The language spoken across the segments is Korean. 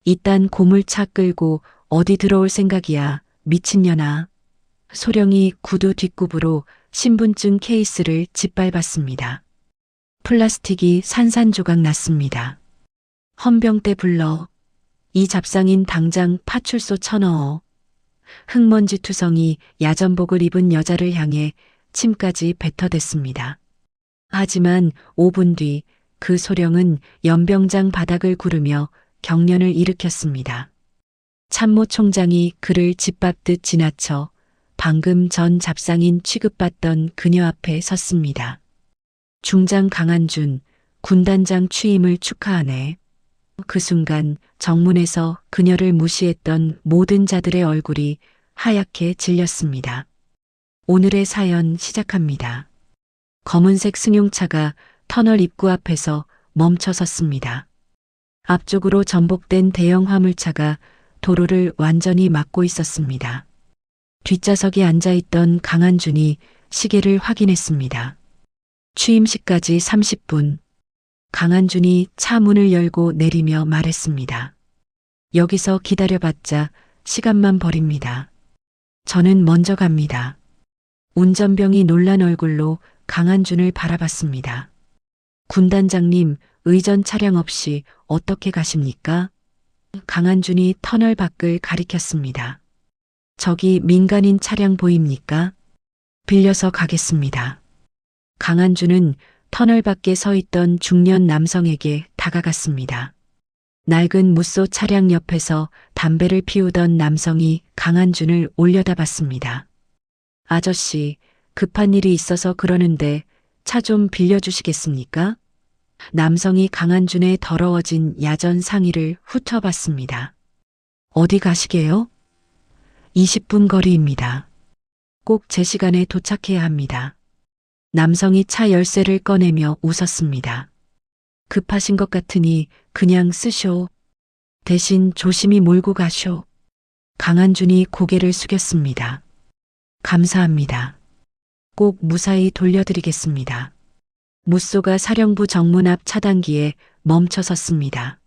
이딴 고물차 끌고 어디 들어올 생각이야, 미친년아. 소령이 구두 뒷굽으로 신분증 케이스를 짓밟았습니다. 플라스틱이 산산조각 났습니다. 헌병대 불러. 이 잡상인 당장 파출소 쳐넣어. 흙먼지 투성이 야전복을 입은 여자를 향해 침까지 뱉어댔습니다. 하지만 5분 뒤 그 소령은 연병장 바닥을 구르며 경련을 일으켰습니다. 참모총장이 그를 짓밟듯 지나쳐 방금 전 잡상인 취급받던 그녀 앞에 섰습니다. 중장 강한준, 군단장 취임을 축하하네. 그 순간 정문에서 그녀를 무시했던 모든 자들의 얼굴이 하얗게 질렸습니다. 오늘의 사연 시작합니다. 검은색 승용차가 터널 입구 앞에서 멈춰 섰습니다. 앞쪽으로 전복된 대형 화물차가 도로를 완전히 막고 있었습니다. 뒷좌석에 앉아있던 강한준이 시계를 확인했습니다. 취임식까지 30분. 강한준이 차 문을 열고 내리며 말했습니다. 여기서 기다려봤자 시간만 버립니다. 저는 먼저 갑니다. 운전병이 놀란 얼굴로 강한준을 바라봤습니다. 군단장님, 의전 차량 없이 어떻게 가십니까? 강한준이 터널 밖을 가리켰습니다. 저기 민간인 차량 보입니까? 빌려서 가겠습니다. 강한준은 터널 밖에 서 있던 중년 남성에게 다가갔습니다. 낡은 무쏘 차량 옆에서 담배를 피우던 남성이 강한준을 올려다봤습니다. 아저씨, 급한 일이 있어서 그러는데 차 좀 빌려주시겠습니까? 남성이 강한준의 더러워진 야전 상의를 훑어봤습니다. 어디 가시게요? 20분 거리입니다. 꼭 제 시간에 도착해야 합니다. 남성이 차 열쇠를 꺼내며 웃었습니다. 급하신 것 같으니 그냥 쓰쇼. 대신 조심히 몰고 가쇼. 강한준이 고개를 숙였습니다. 감사합니다. 꼭 무사히 돌려드리겠습니다. 무쏘가 사령부 정문 앞 차단기에 멈춰 섰습니다.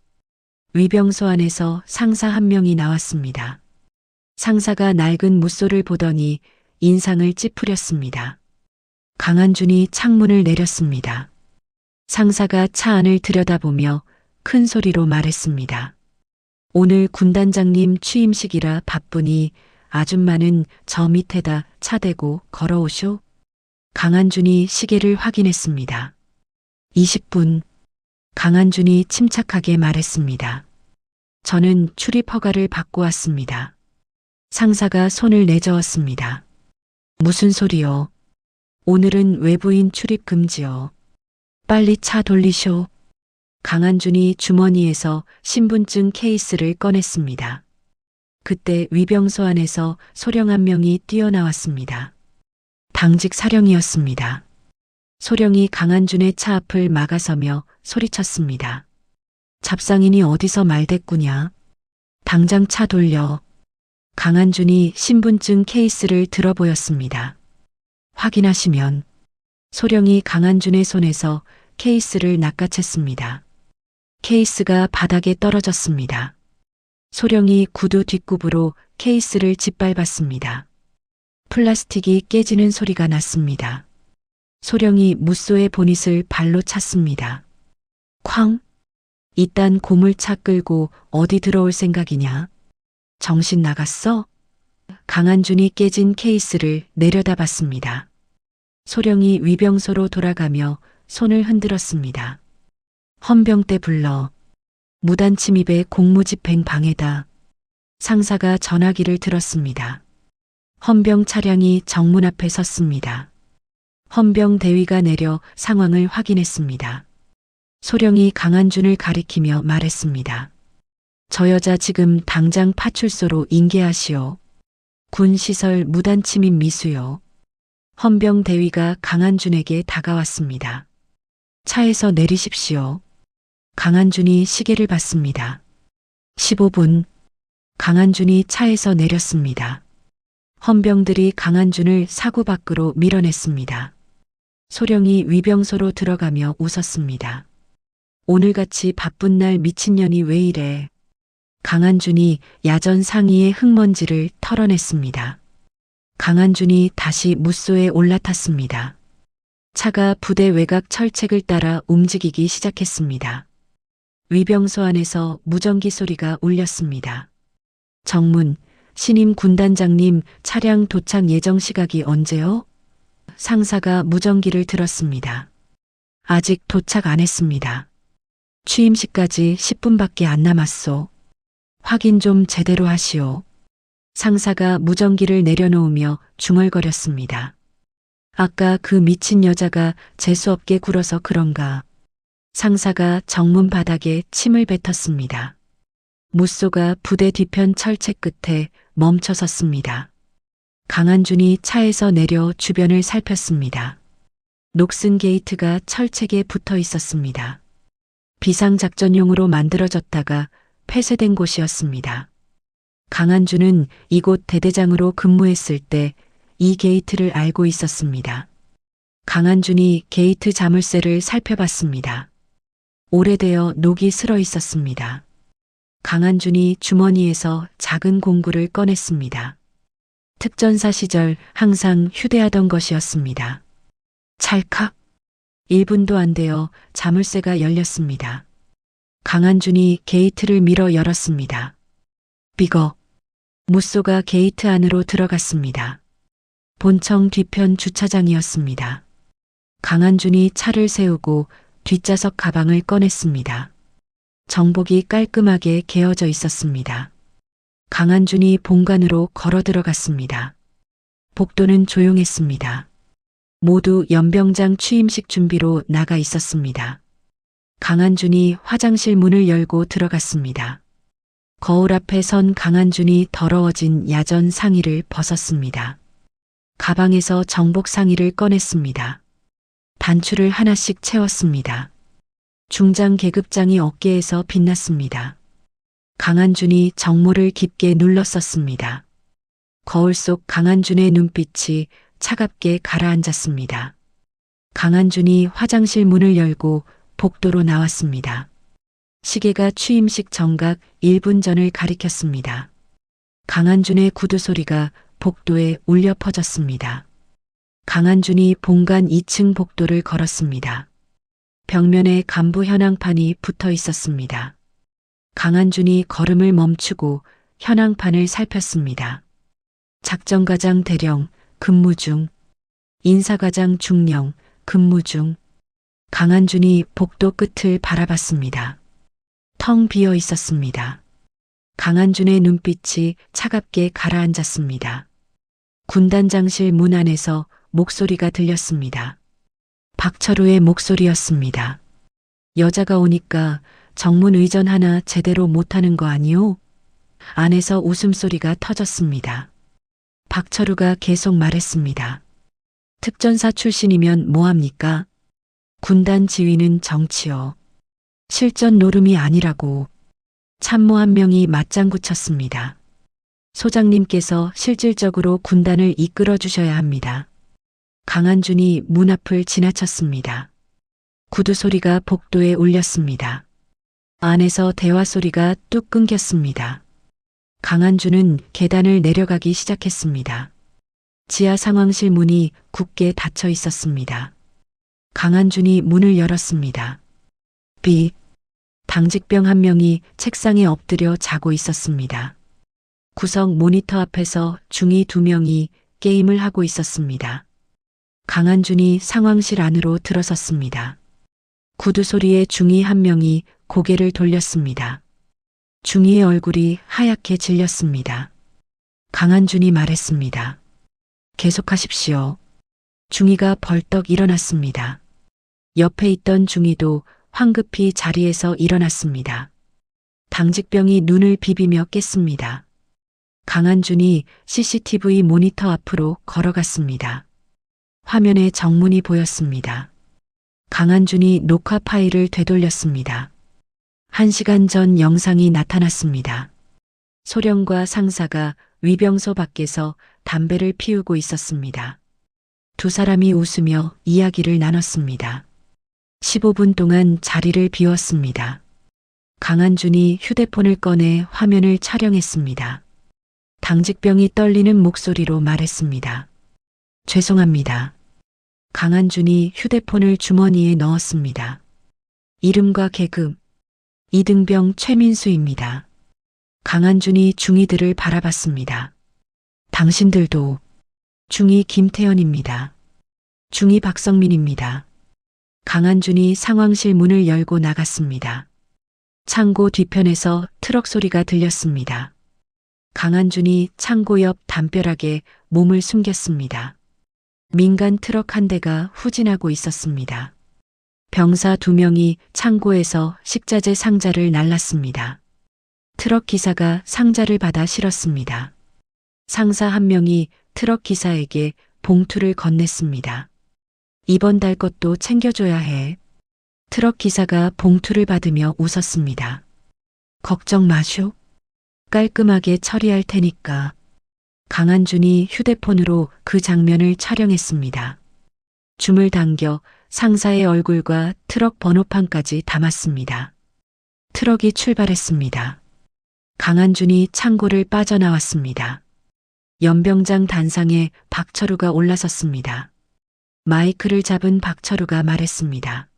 위병소 안에서 상사 한 명이 나왔습니다. 상사가 낡은 무쏘를 보더니 인상을 찌푸렸습니다. 강한준이 창문을 내렸습니다. 상사가 차 안을 들여다보며 큰 소리로 말했습니다. 오늘 군단장님 취임식이라 바쁘니 아줌마는 저 밑에다 차 대고 걸어오쇼. 강한준이 시계를 확인했습니다. 20분. 강한준이 침착하게 말했습니다. 저는 출입 허가를 받고 왔습니다. 상사가 손을 내저었습니다. 무슨 소리요? 오늘은 외부인 출입 금지요. 빨리 차 돌리쇼. 강한준이 주머니에서 신분증 케이스를 꺼냈습니다. 그때 위병소 안에서 소령 한 명이 뛰어나왔습니다. 당직 사령이었습니다. 소령이 강한준의 차 앞을 막아서며 소리쳤습니다. 잡상인이 어디서 말대꾸냐? 당장 차 돌려. 강한준이 신분증 케이스를 들어보였습니다. 확인하시면. 소령이 강한준의 손에서 케이스를 낚아챘습니다. 케이스가 바닥에 떨어졌습니다. 소령이 구두 뒷굽으로 케이스를 짓밟았습니다. 플라스틱이 깨지는 소리가 났습니다. 소령이 무쏘의 보닛을 발로 찼습니다. 쾅! 이딴 고물차 끌고 어디 들어올 생각이냐? 정신 나갔어? 강한준이 깨진 케이스를 내려다봤습니다. 소령이 위병소로 돌아가며 손을 흔들었습니다. 헌병대 불러. 무단 침입의 공무집행 방해다. 상사가 전화기를 들었습니다. 헌병 차량이 정문 앞에 섰습니다. 헌병 대위가 내려 상황을 확인했습니다. 소령이 강한준을 가리키며 말했습니다. 저 여자 지금 당장 파출소로 인계하시오. 군시설 무단 침입 미수요. 헌병 대위가 강한준에게 다가왔습니다. 차에서 내리십시오. 강한준이 시계를 봤습니다. 15분. 강한준이 차에서 내렸습니다. 헌병들이 강한준을 사고 밖으로 밀어냈습니다. 소령이 위병소로 들어가며 웃었습니다. 오늘같이 바쁜 날 미친년이 왜 이래. 강한준이 야전 상의의 흙먼지를 털어냈습니다. 강한준이 다시 무쏘에 올라탔습니다. 차가 부대 외곽 철책을 따라 움직이기 시작했습니다. 위병소 안에서 무전기 소리가 울렸습니다. 정문, 신임 군단장님 차량 도착 예정 시각이 언제요? 상사가 무전기를 들었습니다. 아직 도착 안 했습니다. 취임식까지 10분밖에 안 남았소. 확인 좀 제대로 하시오. 상사가 무전기를 내려놓으며 중얼거렸습니다. 아까 그 미친 여자가 재수없게 굴어서 그런가. 상사가 정문 바닥에 침을 뱉었습니다. 무쏘가 부대 뒤편 철책 끝에 멈춰 섰습니다. 강한준이 차에서 내려 주변을 살폈습니다. 녹슨 게이트가 철책에 붙어 있었습니다. 비상작전용으로 만들어졌다가 폐쇄된 곳이었습니다. 강한준은 이곳 대대장으로 근무했을 때 이 게이트를 알고 있었습니다. 강한준이 게이트 자물쇠를 살펴봤습니다. 오래되어 녹이 슬어 있었습니다. 강한준이 주머니에서 작은 공구를 꺼냈습니다. 특전사 시절 항상 휴대하던 것이었습니다. 찰칵. 1분도 안 되어 자물쇠가 열렸습니다. 강한준이 게이트를 밀어 열었습니다. 삐걱. 무쏘가 게이트 안으로 들어갔습니다. 본청 뒤편 주차장이었습니다. 강한준이 차를 세우고 뒷좌석 가방을 꺼냈습니다. 정복이 깔끔하게 개어져 있었습니다. 강한준이 본관으로 걸어 들어갔습니다. 복도는 조용했습니다. 모두 연병장 취임식 준비로 나가 있었습니다. 강한준이 화장실 문을 열고 들어갔습니다. 거울 앞에 선 강한준이 더러워진 야전 상의를 벗었습니다. 가방에서 정복 상의를 꺼냈습니다. 단추를 하나씩 채웠습니다. 중장 계급장이 어깨에서 빛났습니다. 강한준이 정모를 깊게 눌렀었습니다. 거울 속 강한준의 눈빛이 차갑게 가라앉았습니다. 강한준이 화장실 문을 열고 복도로 나왔습니다. 시계가 취임식 정각 1분 전을 가리켰습니다. 강한준의 구두 소리가 복도에 울려 퍼졌습니다. 강한준이 본관 2층 복도를 걸었습니다. 벽면에 간부 현황판이 붙어 있었습니다. 강한준이 걸음을 멈추고 현황판을 살폈습니다. 작전과장 대령, 근무 중. 인사과장 중령, 근무 중. 강한준이 복도 끝을 바라봤습니다. 텅 비어 있었습니다. 강한준의 눈빛이 차갑게 가라앉았습니다. 군단장실 문 안에서 목소리가 들렸습니다. 박철우의 목소리였습니다. 여자가 오니까 정문 의전 하나 제대로 못하는 거 아니오? 안에서 웃음소리가 터졌습니다. 박철우가 계속 말했습니다. 특전사 출신이면 뭐합니까? 군단 지휘는 정치요. 실전 노름이 아니라고. 참모 한 명이 맞장구 쳤습니다. 소장님께서 실질적으로 군단을 이끌어 주셔야 합니다. 강한준이 문 앞을 지나쳤습니다. 구두 소리가 복도에 울렸습니다. 안에서 대화 소리가 뚝 끊겼습니다. 강한준은 계단을 내려가기 시작했습니다. 지하 상황실 문이 굳게 닫혀 있었습니다. 강한준이 문을 열었습니다. 삐. 당직병 한 명이 책상에 엎드려 자고 있었습니다. 구석 모니터 앞에서 중위 2명이 게임을 하고 있었습니다. 강한준이 상황실 안으로 들어섰습니다. 구두 소리에 중위 한 명이 고개를 돌렸습니다. 중위의 얼굴이 하얗게 질렸습니다. 강한준이 말했습니다. 계속하십시오. 중위가 벌떡 일어났습니다. 옆에 있던 중위도 황급히 자리에서 일어났습니다. 당직병이 눈을 비비며 깼습니다. 강한준이 CCTV 모니터 앞으로 걸어갔습니다. 화면에 정문이 보였습니다. 강한준이 녹화 파일을 되돌렸습니다. 1시간 전 영상이 나타났습니다. 소령과 상사가 위병소 밖에서 담배를 피우고 있었습니다. 두 사람이 웃으며 이야기를 나눴습니다. 15분 동안 자리를 비웠습니다. 강한준이 휴대폰을 꺼내 화면을 촬영했습니다. 당직병이 떨리는 목소리로 말했습니다. 죄송합니다. 강한준이 휴대폰을 주머니에 넣었습니다. 이름과 계급, 이등병 최민수입니다. 강한준이 중이들을 바라봤습니다. 당신들도. 중이 김태현입니다. 중이 박성민입니다. 강한준이 상황실 문을 열고 나갔습니다. 창고 뒤편에서 트럭 소리가 들렸습니다. 강한준이 창고 옆 담벼락에 몸을 숨겼습니다. 민간 트럭 한 대가 후진하고 있었습니다. 병사 2명이 창고에서 식자재 상자를 날랐습니다. 트럭 기사가 상자를 받아 실었습니다. 상사 1명이 트럭 기사에게 봉투를 건넸습니다. 이번 달 것도 챙겨줘야 해. 트럭 기사가 봉투를 받으며 웃었습니다. 걱정 마쇼. 깔끔하게 처리할 테니까. 강한준이 휴대폰으로 그 장면을 촬영했습니다. 줌을 당겨 상사의 얼굴과 트럭 번호판까지 담았습니다. 트럭이 출발했습니다. 강한준이 창고를 빠져나왔습니다. 연병장 단상에 박철우가 올라섰습니다. 마이크를 잡은 박철우가 말했습니다.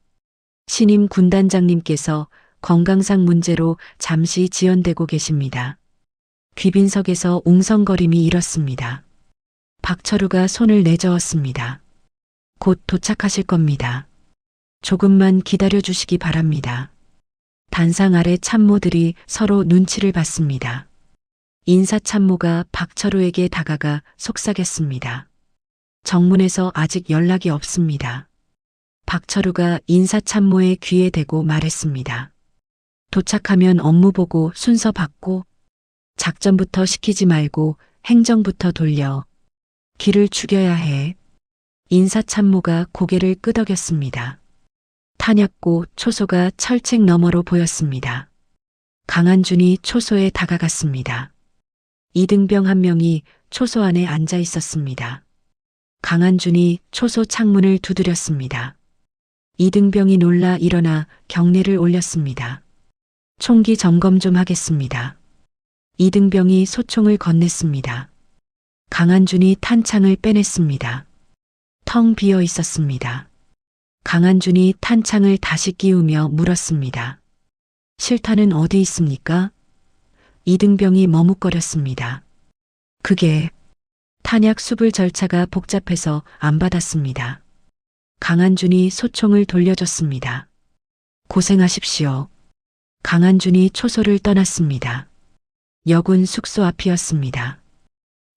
신임 군단장님께서 건강상 문제로 잠시 지연되고 계십니다. 귀빈석에서 웅성거림이 일었습니다. 박철우가 손을 내저었습니다. 곧 도착하실 겁니다. 조금만 기다려 주시기 바랍니다. 단상 아래 참모들이 서로 눈치를 봤습니다. 인사참모가 박철우에게 다가가 속삭였습니다. 정문에서 아직 연락이 없습니다. 박철우가 인사참모의 귀에 대고 말했습니다. 도착하면 업무 보고 순서 받고 작전부터 시키지 말고 행정부터 돌려. 길을 죽여야 해. 인사참모가 고개를 끄덕였습니다. 탄약고 초소가 철책 너머로 보였습니다. 강한준이 초소에 다가갔습니다. 이등병 1명이 초소 안에 앉아 있었습니다. 강한준이 초소 창문을 두드렸습니다. 이등병이 놀라 일어나 경례를 올렸습니다. 총기 점검 좀 하겠습니다. 이등병이 소총을 건넸습니다. 강한준이 탄창을 빼냈습니다. 텅 비어 있었습니다. 강한준이 탄창을 다시 끼우며 물었습니다. 실탄은 어디 있습니까? 이등병이 머뭇거렸습니다. 그게 탄약 수불 절차가 복잡해서 안 받았습니다. 강한준이 소총을 돌려줬습니다. 고생하십시오. 강한준이 초소를 떠났습니다. 역은 숙소 앞이었습니다.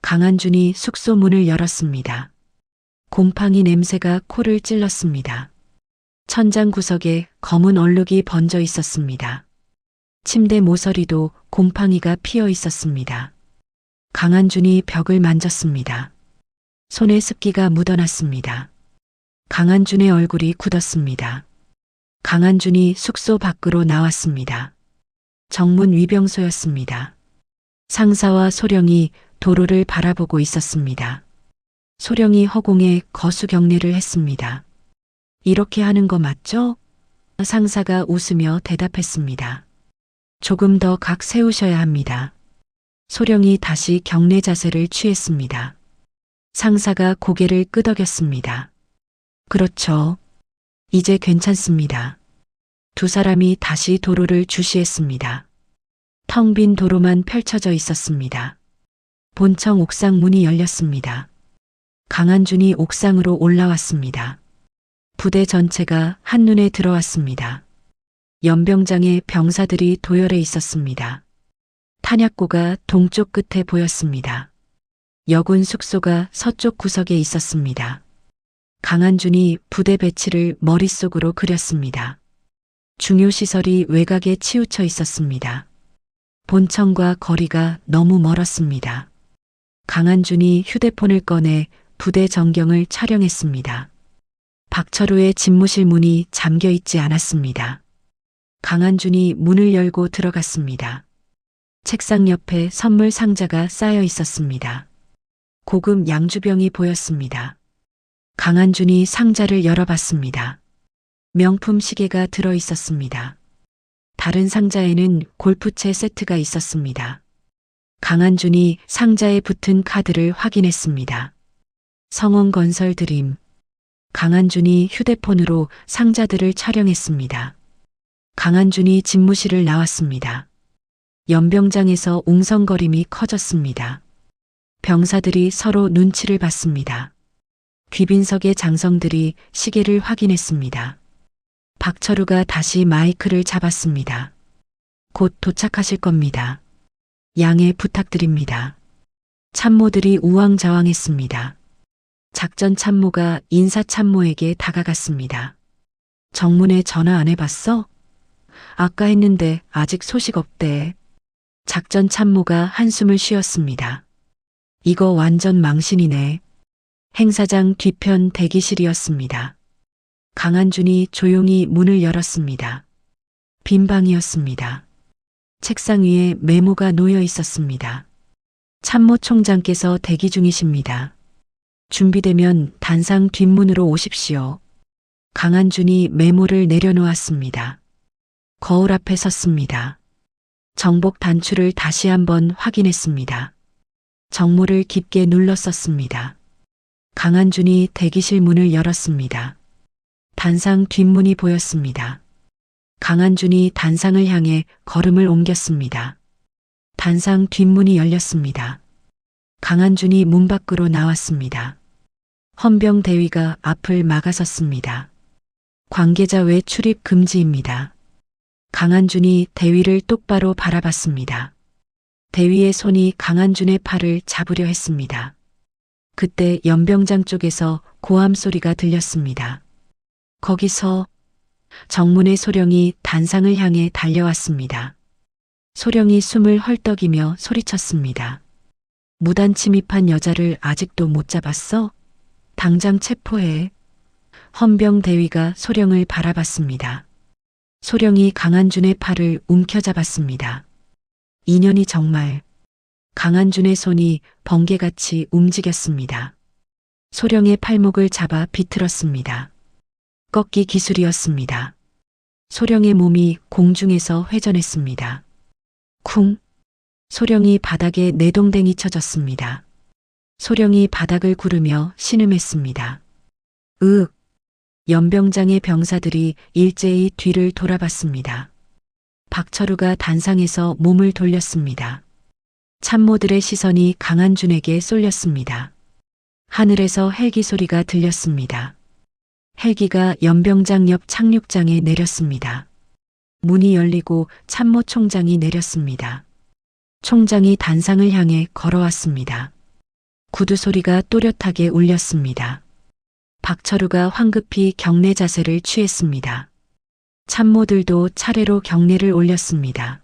강한준이 숙소 문을 열었습니다. 곰팡이 냄새가 코를 찔렀습니다. 천장 구석에 검은 얼룩이 번져 있었습니다. 침대 모서리도 곰팡이가 피어 있었습니다. 강한준이 벽을 만졌습니다. 손에 습기가 묻어났습니다. 강한준의 얼굴이 굳었습니다. 강한준이 숙소 밖으로 나왔습니다. 정문 위병소였습니다. 상사와 소령이 도로를 바라보고 있었습니다. 소령이 허공에 거수 경례를 했습니다. 이렇게 하는 거 맞죠? 상사가 웃으며 대답했습니다. 조금 더 각 세우셔야 합니다. 소령이 다시 경례 자세를 취했습니다. 상사가 고개를 끄덕였습니다. 그렇죠. 이제 괜찮습니다. 두 사람이 다시 도로를 주시했습니다. 텅 빈 도로만 펼쳐져 있었습니다. 본청 옥상 문이 열렸습니다. 강한준이 옥상으로 올라왔습니다. 부대 전체가 한눈에 들어왔습니다. 연병장에 병사들이 도열해 있었습니다. 탄약고가 동쪽 끝에 보였습니다. 여군 숙소가 서쪽 구석에 있었습니다. 강한준이 부대 배치를 머릿속으로 그렸습니다. 중요 시설이 외곽에 치우쳐 있었습니다. 본청과 거리가 너무 멀었습니다. 강한준이 휴대폰을 꺼내 부대 전경을 촬영했습니다. 박철우의 집무실 문이 잠겨 있지 않았습니다. 강한준이 문을 열고 들어갔습니다. 책상 옆에 선물 상자가 쌓여 있었습니다. 고급 양주병이 보였습니다. 강한준이 상자를 열어봤습니다. 명품 시계가 들어 있었습니다. 다른 상자에는 골프채 세트가 있었습니다. 강한준이 상자에 붙은 카드를 확인했습니다. 성원건설 드림. 강한준이 휴대폰으로 상자들을 촬영했습니다. 강한준이 집무실을 나왔습니다. 연병장에서 웅성거림이 커졌습니다. 병사들이 서로 눈치를 봤습니다. 귀빈석의 장성들이 시계를 확인했습니다. 박철우가 다시 마이크를 잡았습니다. 곧 도착하실 겁니다. 양해 부탁드립니다. 참모들이 우왕좌왕했습니다. 작전 참모가 인사 참모에게 다가갔습니다. 정문에 전화 안 해봤어? 아까 했는데 아직 소식 없대. 작전 참모가 한숨을 쉬었습니다. 이거 완전 망신이네. 행사장 뒤편 대기실이었습니다. 강한준이 조용히 문을 열었습니다. 빈 방이었습니다. 책상 위에 메모가 놓여 있었습니다. 참모총장께서 대기 중이십니다. 준비되면 단상 뒷문으로 오십시오. 강한준이 메모를 내려놓았습니다. 거울 앞에 섰습니다. 정복 단추를 다시 한번 확인했습니다. 정모를 깊게 눌러 썼습니다. 강한준이 대기실 문을 열었습니다. 단상 뒷문이 보였습니다. 강한준이 단상을 향해 걸음을 옮겼습니다. 단상 뒷문이 열렸습니다. 강한준이 문 밖으로 나왔습니다. 헌병 대위가 앞을 막아섰습니다. 관계자 외 출입 금지입니다. 강한준이 대위를 똑바로 바라봤습니다. 대위의 손이 강한준의 팔을 잡으려 했습니다. 그때 연병장 쪽에서 고함 소리가 들렸습니다. 거기서 정문의 소령이 단상을 향해 달려왔습니다. 소령이 숨을 헐떡이며 소리쳤습니다. 무단 침입한 여자를 아직도 못 잡았어? 당장 체포해. 헌병 대위가 소령을 바라봤습니다. 소령이 강한준의 팔을 움켜잡았습니다. 인연이 정말. 강한준의 손이 번개같이 움직였습니다. 소령의 팔목을 잡아 비틀었습니다. 꺾기 기술이었습니다. 소령의 몸이 공중에서 회전했습니다. 쿵! 소령이 바닥에 내동댕이 쳐졌습니다. 소령이 바닥을 구르며 신음했습니다. 으윽! 연병장의 병사들이 일제히 뒤를 돌아봤습니다. 박철우가 단상에서 몸을 돌렸습니다. 참모들의 시선이 강한준에게 쏠렸습니다. 하늘에서 헬기 소리가 들렸습니다. 헬기가 연병장 옆 착륙장에 내렸습니다. 문이 열리고 참모 총장이 내렸습니다. 총장이 단상을 향해 걸어왔습니다. 구두 소리가 또렷하게 울렸습니다. 박철우가 황급히 경례 자세를 취했습니다. 참모들도 차례로 경례를 올렸습니다.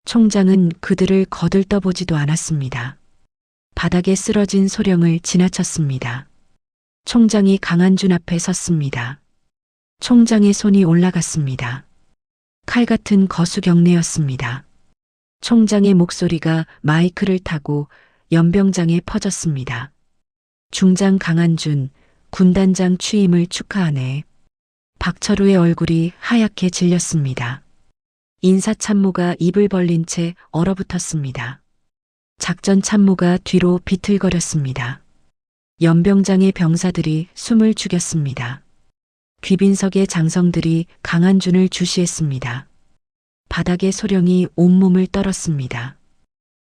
총장은 그들을 거들떠보지도 않았습니다. 바닥에 쓰러진 소령을 지나쳤습니다. 총장이 강한준 앞에 섰습니다. 총장의 손이 올라갔습니다. 칼 같은 거수 경례였습니다. 총장의 목소리가 마이크를 타고 연병장에 퍼졌습니다. 중장 강한준, 군단장 취임을 축하하네. 박철우의 얼굴이 하얗게 질렸습니다. 인사참모가 입을 벌린 채 얼어붙었습니다. 작전 참모가 뒤로 비틀거렸습니다. 연병장의 병사들이 숨을 죽였습니다. 귀빈석의 장성들이 강한준을 주시했습니다. 바닥에 소령이 온몸을 떨었습니다.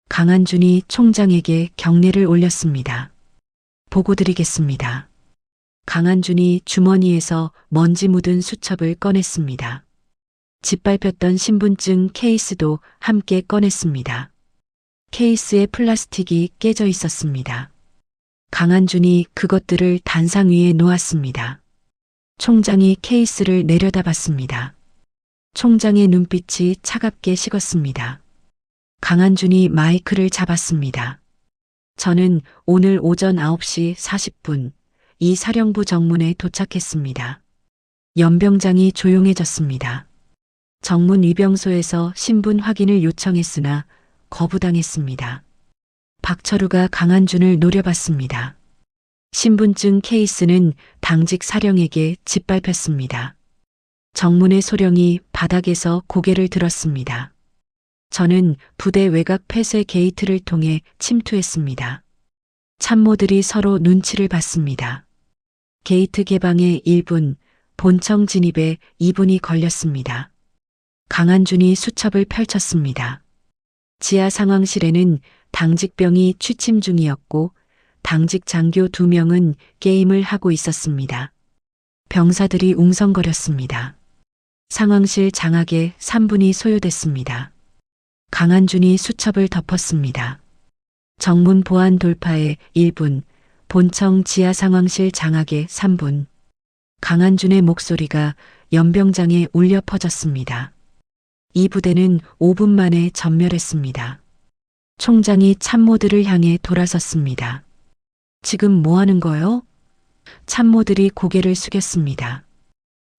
강한준이 총장에게 경례를 올렸습니다. 보고 드리겠습니다. 강한준이 주머니에서 먼지 묻은 수첩을 꺼냈습니다. 짓밟혔던 신분증 케이스도 함께 꺼냈습니다. 케이스에 플라스틱이 깨져 있었습니다. 강한준이 그것들을 단상 위에 놓았습니다. 총장이 케이스를 내려다봤습니다. 총장의 눈빛이 차갑게 식었습니다. 강한준이 마이크를 잡았습니다. 저는 오늘 오전 9시 40분 이 사령부 정문에 도착했습니다. 연병장이 조용해졌습니다. 정문 위병소에서 신분 확인을 요청했으나 거부당했습니다. 박철우가 강한준을 노려봤습니다. 신분증 케이스는 당직 사령에게 짓밟혔습니다. 정문의 소령이 바닥에서 고개를 들었습니다. 저는 부대 외곽 폐쇄 게이트를 통해 침투했습니다. 참모들이 서로 눈치를 봤습니다. 게이트 개방에 1분, 본청 진입에 2분이 걸렸습니다. 강한준이 수첩을 펼쳤습니다. 지하 상황실에는 당직병이 취침 중이었고 당직 장교 2명은 게임을 하고 있었습니다. 병사들이 웅성거렸습니다. 상황실 장악에 3분이 소요됐습니다. 강한준이 수첩을 덮었습니다. 정문 보안 돌파에 1분, 본청 지하 상황실 장악에 3분. 강한준의 목소리가 연병장에 울려 퍼졌습니다. 이 부대는 5분 만에 전멸했습니다. 총장이 참모들을 향해 돌아섰습니다. 지금 뭐 하는 거요? 참모들이 고개를 숙였습니다.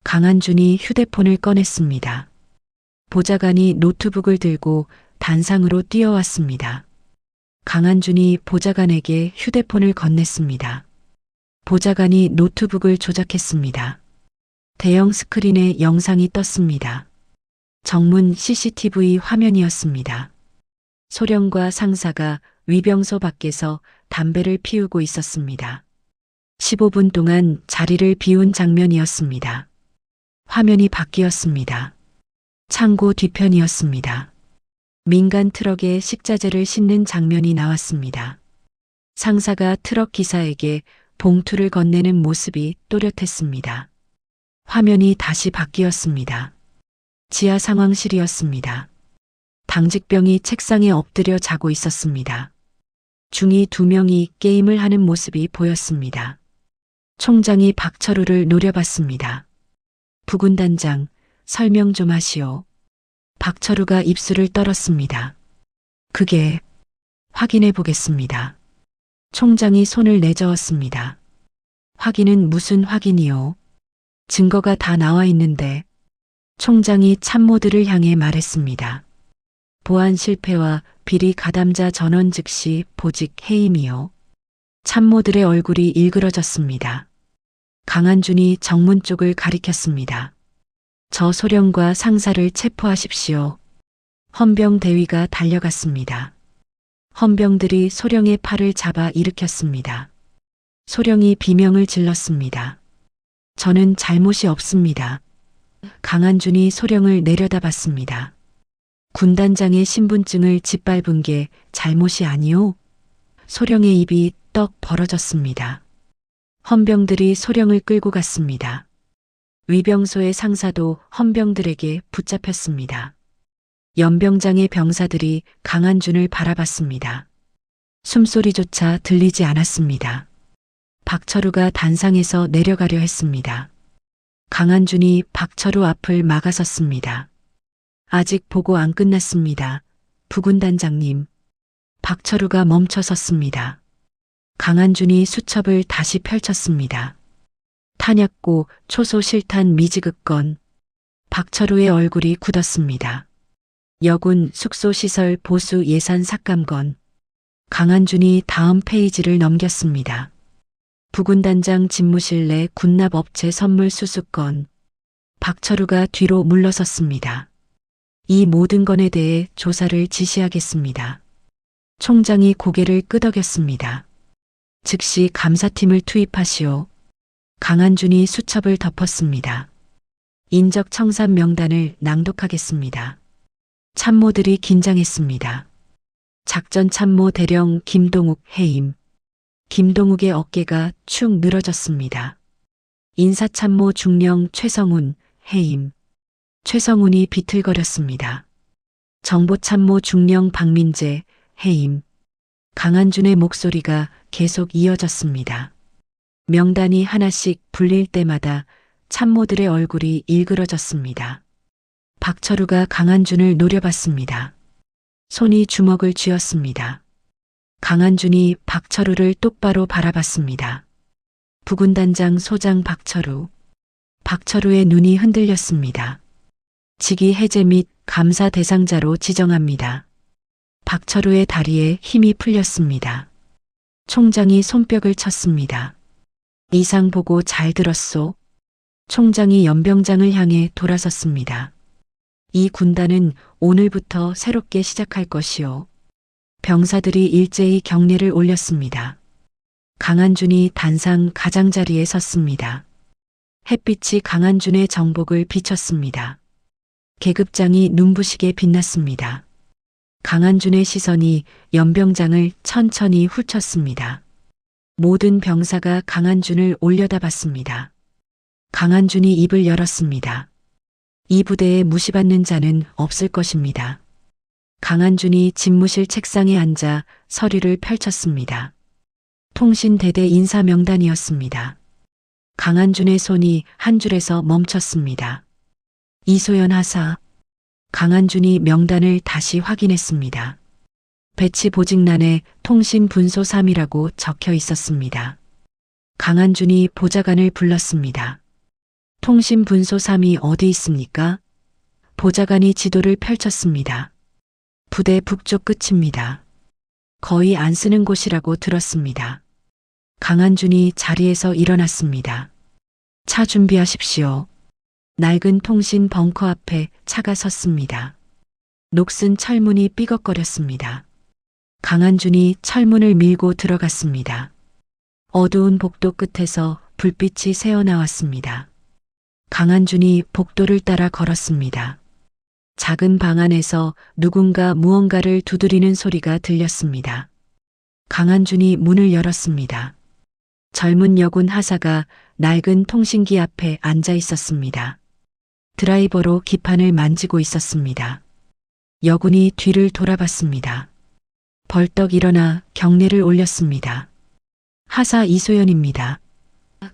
강한준이 휴대폰을 꺼냈습니다. 보좌관이 노트북을 들고 단상으로 뛰어왔습니다. 강한준이 보좌관에게 휴대폰을 건넸습니다. 보좌관이 노트북을 조작했습니다. 대형 스크린에 영상이 떴습니다. 정문 CCTV 화면이었습니다. 소령과 상사가 위병소 밖에서 담배를 피우고 있었습니다. 15분 동안 자리를 비운 장면이었습니다. 화면이 바뀌었습니다. 창고 뒤편이었습니다. 민간 트럭에 식자재를 싣는 장면이 나왔습니다. 상사가 트럭 기사에게 봉투를 건네는 모습이 또렷했습니다. 화면이 다시 바뀌었습니다. 지하 상황실이었습니다. 당직병이 책상에 엎드려 자고 있었습니다. 중위 2명이 게임을 하는 모습이 보였습니다. 총장이 박철우를 노려봤습니다. 부군단장, 설명 좀 하시오. 박철우가 입술을 떨었습니다. 그게 확인해 보겠습니다. 총장이 손을 내저었습니다. 확인은 무슨 확인이요? 증거가 다 나와 있는데. 총장이 참모들을 향해 말했습니다. 보안 실패와 비리 가담자 전원 즉시 보직 해임이요. 참모들의 얼굴이 일그러졌습니다. 강한준이 정문 쪽을 가리켰습니다. 저 소령과 상사를 체포하십시오. 헌병 대위가 달려갔습니다. 헌병들이 소령의 팔을 잡아 일으켰습니다. 소령이 비명을 질렀습니다. 저는 잘못이 없습니다. 강한준이 소령을 내려다봤습니다. 군단장의 신분증을 짓밟은 게 잘못이 아니오? 소령의 입이 떡 벌어졌습니다. 헌병들이 소령을 끌고 갔습니다. 위병소의 상사도 헌병들에게 붙잡혔습니다. 연병장의 병사들이 강한준을 바라봤습니다. 숨소리조차 들리지 않았습니다. 박철우가 단상에서 내려가려 했습니다. 강한준이 박철우 앞을 막아섰습니다. 아직 보고 안 끝났습니다. 부군단장님. 박철우가 멈춰섰습니다. 강한준이 수첩을 다시 펼쳤습니다. 탄약고 초소 실탄 미지급 건. 박철우의 얼굴이 굳었습니다. 여군 숙소시설 보수 예산 삭감건. 강한준이 다음 페이지를 넘겼습니다. 부군단장 집무실 내 군납업체 선물 수수건. 박철우가 뒤로 물러섰습니다. 이 모든 건에 대해 조사를 지시하겠습니다. 총장이 고개를 끄덕였습니다. 즉시 감사팀을 투입하시오. 강한준이 수첩을 덮었습니다. 인적 청산 명단을 낭독하겠습니다. 참모들이 긴장했습니다. 작전 참모 대령 김동욱 해임. 김동욱의 어깨가 축 늘어졌습니다. 인사참모 중령 최성훈 해임. 최성훈이 비틀거렸습니다. 정보참모 중령 박민재 해임. 강한준의 목소리가 계속 이어졌습니다. 명단이 하나씩 불릴 때마다 참모들의 얼굴이 일그러졌습니다. 박철우가 강한준을 노려봤습니다. 손이 주먹을 쥐었습니다. 강한준이 박철우를 똑바로 바라봤습니다. 부군단장 소장 박철우. 박철우의 눈이 흔들렸습니다. 직위 해제 및 감사 대상자로 지정합니다. 박철우의 다리에 힘이 풀렸습니다. 총장이 손뼉을 쳤습니다. 이상 보고 잘 들었소. 총장이 연병장을 향해 돌아섰습니다. 이 군단은 오늘부터 새롭게 시작할 것이요. 병사들이 일제히 경례를 올렸습니다. 강한준이 단상 가장자리에 섰습니다. 햇빛이 강한준의 정복을 비쳤습니다. 계급장이 눈부시게 빛났습니다. 강한준의 시선이 연병장을 천천히 훑었습니다. 모든 병사가 강한준을 올려다봤습니다. 강한준이 입을 열었습니다. 이 부대에 무시받는 자는 없을 것입니다. 강한준이 집무실 책상에 앉아 서류를 펼쳤습니다. 통신대대 인사명단이었습니다. 강한준의 손이 한 줄에서 멈췄습니다. 이소연 하사. 강한준이 명단을 다시 확인했습니다. 배치 보직란에 통신분소 3이라고 적혀 있었습니다. 강한준이 보좌관을 불렀습니다. 통신분소 3이 어디 있습니까? 보좌관이 지도를 펼쳤습니다. 부대 북쪽 끝입니다. 거의 안 쓰는 곳이라고 들었습니다. 강한준이 자리에서 일어났습니다. 차 준비하십시오. 낡은 통신 벙커 앞에 차가 섰습니다. 녹슨 철문이 삐걱거렸습니다. 강한준이 철문을 밀고 들어갔습니다. 어두운 복도 끝에서 불빛이 새어나왔습니다. 강한준이 복도를 따라 걸었습니다. 작은 방 안에서 누군가 무언가를 두드리는 소리가 들렸습니다. 강한준이 문을 열었습니다. 젊은 여군 하사가 낡은 통신기 앞에 앉아 있었습니다. 드라이버로 기판을 만지고 있었습니다. 여군이 뒤를 돌아봤습니다. 벌떡 일어나 경례를 올렸습니다. 하사 이소연입니다.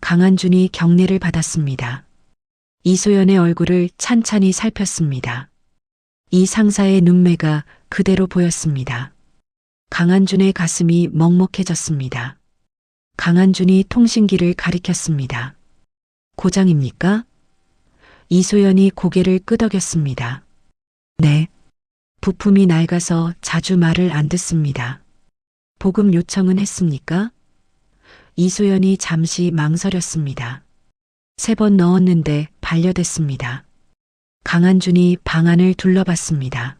강한준이 경례를 받았습니다. 이소연의 얼굴을 찬찬히 살폈습니다. 이 상사의 눈매가 그대로 보였습니다. 강한준의 가슴이 먹먹해졌습니다. 강한준이 통신기를 가리켰습니다. 고장입니까? 이소연이 고개를 끄덕였습니다. 네. 부품이 낡아서 자주 말을 안 듣습니다. 보급 요청은 했습니까? 이소연이 잠시 망설였습니다. 3번 넣었는데 반려됐습니다. 강한준이 방 안을 둘러봤습니다.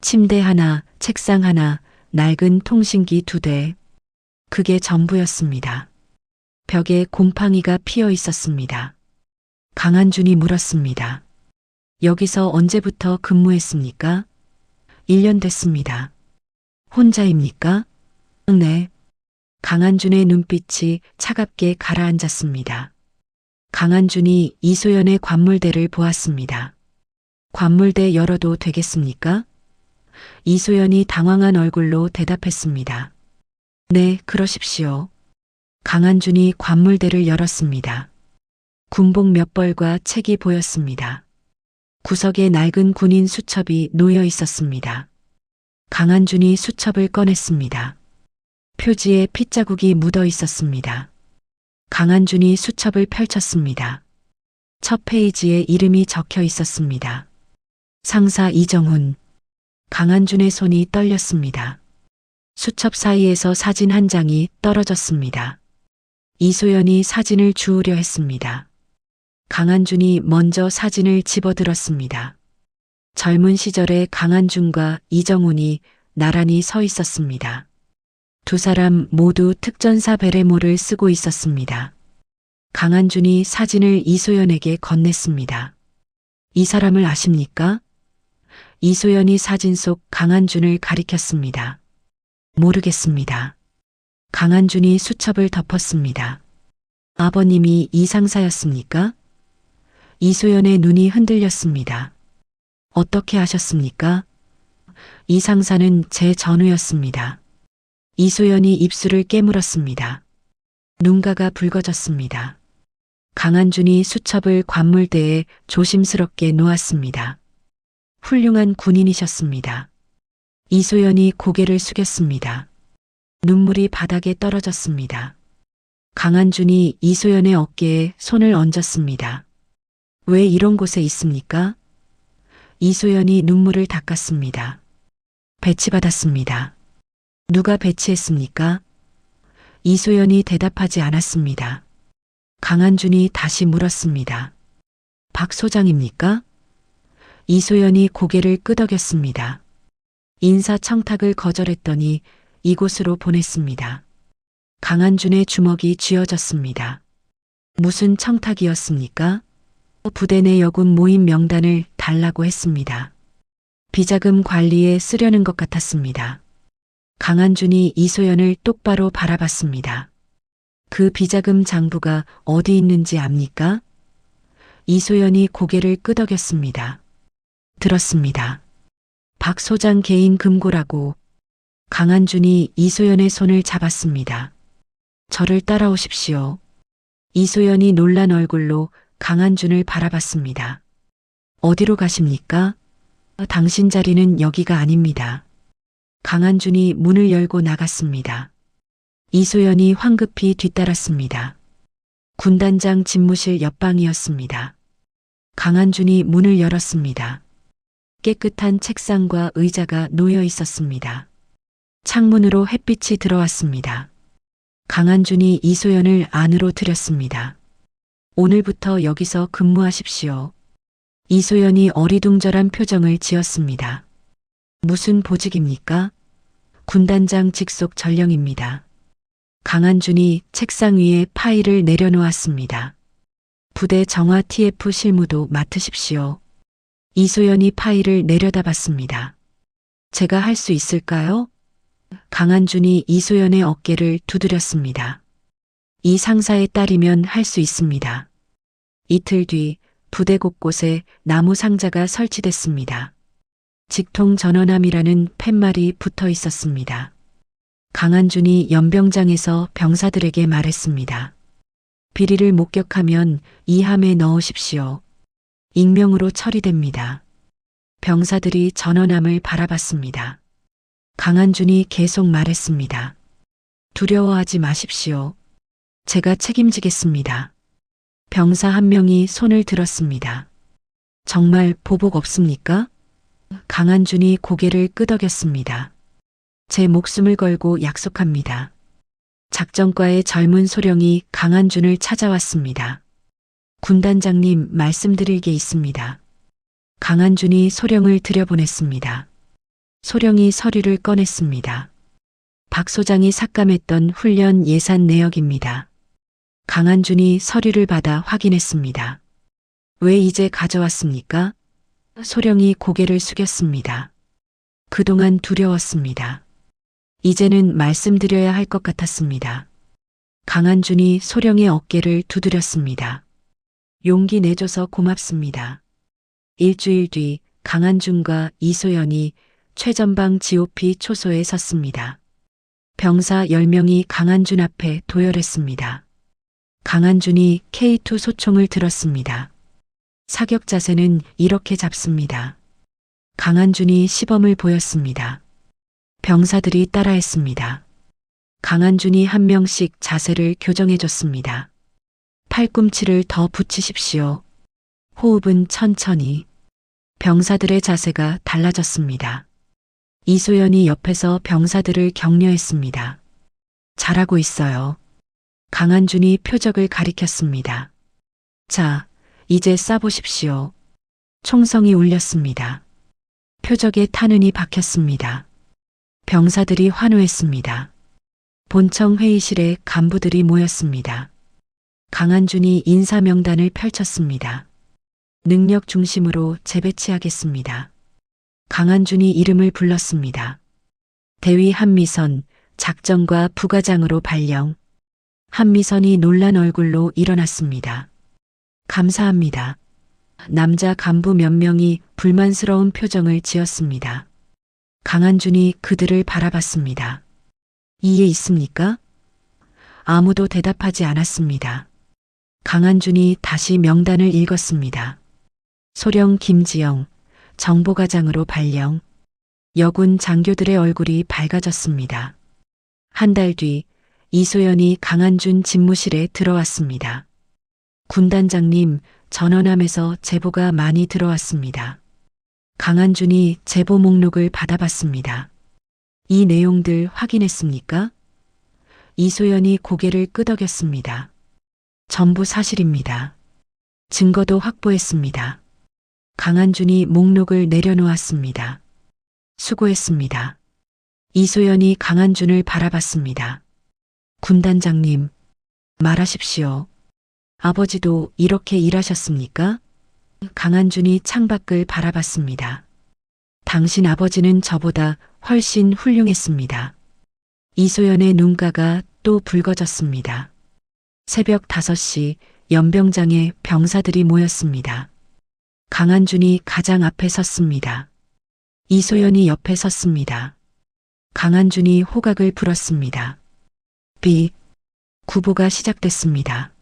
침대 하나, 책상 하나, 낡은 통신기 2대. 그게 전부였습니다. 벽에 곰팡이가 피어 있었습니다. 강한준이 물었습니다. 여기서 언제부터 근무했습니까? 1년 됐습니다. 혼자입니까? 네. 강한준의 눈빛이 차갑게 가라앉았습니다. 강한준이 이소연의 관물대를 보았습니다. 관물대 열어도 되겠습니까? 이소연이 당황한 얼굴로 대답했습니다. 네, 그러십시오. 강한준이 관물대를 열었습니다. 군복 몇 벌과 책이 보였습니다. 구석에 낡은 군인 수첩이 놓여 있었습니다. 강한준이 수첩을 꺼냈습니다. 표지에 핏자국이 묻어 있었습니다. 강한준이 수첩을 펼쳤습니다. 첫 페이지에 이름이 적혀 있었습니다. 상사 이정훈. 강한준의 손이 떨렸습니다. 수첩 사이에서 사진 한 장이 떨어졌습니다. 이소연이 사진을 주우려 했습니다. 강한준이 먼저 사진을 집어들었습니다. 젊은 시절의 강한준과 이정훈이 나란히 서 있었습니다. 두 사람 모두 특전사 베레모를 쓰고 있었습니다. 강한준이 사진을 이소연에게 건넸습니다. 이 사람을 아십니까? 이소연이 사진 속 강한준을 가리켰습니다. 모르겠습니다. 강한준이 수첩을 덮었습니다. 아버님이 이 상사였습니까? 이소연의 눈이 흔들렸습니다. 어떻게 아셨습니까? 이 상사는 제 전우였습니다. 이소연이 입술을 깨물었습니다. 눈가가 붉어졌습니다. 강한준이 수첩을 관물대에 조심스럽게 놓았습니다. 훌륭한 군인이셨습니다. 이소연이 고개를 숙였습니다. 눈물이 바닥에 떨어졌습니다. 강한준이 이소연의 어깨에 손을 얹었습니다. 왜 이런 곳에 있습니까? 이소연이 눈물을 닦았습니다. 배치받았습니다. 누가 배치했습니까? 이소연이 대답하지 않았습니다. 강한준이 다시 물었습니다. 박 소장입니까? 이소연이 고개를 끄덕였습니다. 인사청탁을 거절했더니 이곳으로 보냈습니다. 강한준의 주먹이 쥐어졌습니다. 무슨 청탁이었습니까? 부대 내 여군 모임 명단을 달라고 했습니다. 비자금 관리에 쓰려는 것 같았습니다. 강한준이 이소연을 똑바로 바라봤습니다. 그 비자금 장부가 어디 있는지 압니까? 이소연이 고개를 끄덕였습니다. 들었습니다. 박 소장 개인 금고라고. 강한준이 이소연의 손을 잡았습니다. 저를 따라오십시오. 이소연이 놀란 얼굴로 강한준을 바라봤습니다. 어디로 가십니까? 당신 자리는 여기가 아닙니다. 강한준이 문을 열고 나갔습니다. 이소연이 황급히 뒤따랐습니다. 군단장 집무실 옆방이었습니다. 강한준이 문을 열었습니다. 깨끗한 책상과 의자가 놓여 있었습니다. 창문으로 햇빛이 들어왔습니다. 강한준이 이소연을 안으로 들였습니다. 오늘부터 여기서 근무하십시오. 이소연이 어리둥절한 표정을 지었습니다. 무슨 보직입니까? 군단장 직속 전령입니다. 강한준이 책상 위에 파일을 내려놓았습니다. 부대 정화 TF 실무도 맡으십시오. 이소연이 파일을 내려다봤습니다. 제가 할 수 있을까요? 강한준이 이소연의 어깨를 두드렸습니다. 이 상사의 딸이면 할 수 있습니다. 이틀 뒤 부대 곳곳에 나무 상자가 설치됐습니다. 직통 전원함이라는 팻말이 붙어 있었습니다. 강한준이 연병장에서 병사들에게 말했습니다. 비리를 목격하면 이 함에 넣으십시오. 익명으로 처리됩니다. 병사들이 전원함을 바라봤습니다. 강한준이 계속 말했습니다. 두려워하지 마십시오. 제가 책임지겠습니다. 병사 한 명이 손을 들었습니다. 정말 보복 없습니까? 강한준이 고개를 끄덕였습니다. 제 목숨을 걸고 약속합니다. 작전과의 젊은 소령이 강한준을 찾아왔습니다. 군단장님, 말씀드릴 게 있습니다. 강한준이 소령을 들여보냈습니다. 소령이 서류를 꺼냈습니다. 박 소장이 삭감했던 훈련 예산 내역입니다. 강한준이 서류를 받아 확인했습니다. 왜 이제 가져왔습니까? 소령이 고개를 숙였습니다. 그동안 두려웠습니다. 이제는 말씀드려야 할 것 같았습니다. 강한준이 소령의 어깨를 두드렸습니다. 용기 내줘서 고맙습니다. 일주일 뒤 강한준과 이소연이 최전방 GOP 초소에 섰습니다. 병사 10명이 강한준 앞에 도열했습니다. 강한준이 K2 소총을 들었습니다. 사격 자세는 이렇게 잡습니다. 강한준이 시범을 보였습니다. 병사들이 따라했습니다. 강한준이 한 명씩 자세를 교정해줬습니다. 팔꿈치를 더 붙이십시오. 호흡은 천천히. 병사들의 자세가 달라졌습니다. 이소연이 옆에서 병사들을 격려했습니다. 잘하고 있어요. 강한준이 표적을 가리켰습니다. 자, 이제 쏴보십시오. 총성이 울렸습니다. 표적에 탄은이 박혔습니다. 병사들이 환호했습니다. 본청 회의실에 간부들이 모였습니다. 강한준이 인사명단을 펼쳤습니다. 능력 중심으로 재배치하겠습니다. 강한준이 이름을 불렀습니다. 대위 한미선, 작전과 부과장으로 발령. 한미선이 놀란 얼굴로 일어났습니다. 감사합니다. 남자 간부 몇 명이 불만스러운 표정을 지었습니다. 강한준이 그들을 바라봤습니다. 이해 있습니까? 아무도 대답하지 않았습니다. 강한준이 다시 명단을 읽었습니다. 소령 김지영, 정보과장으로 발령. 여군 장교들의 얼굴이 밝아졌습니다. 한 달 뒤 이소연이 강한준 집무실에 들어왔습니다. 군단장님, 전원함에서 제보가 많이 들어왔습니다. 강한준이 제보 목록을 받아봤습니다. 이 내용들 확인했습니까? 이소연이 고개를 끄덕였습니다. 전부 사실입니다. 증거도 확보했습니다. 강한준이 목록을 내려놓았습니다. 수고했습니다. 이소연이 강한준을 바라봤습니다. 군단장님, 말하십시오. 아버지도 이렇게 일하셨습니까? 강한준이 창밖을 바라봤습니다. 당신 아버지는 저보다 훨씬 훌륭했습니다. 이소연의 눈가가 또 붉어졌습니다. 새벽 5시 연병장에 병사들이 모였습니다. 강한준이 가장 앞에 섰습니다. 이소연이 옆에 섰습니다. 강한준이 호각을 불었습니다. 구보가 시작됐습니다.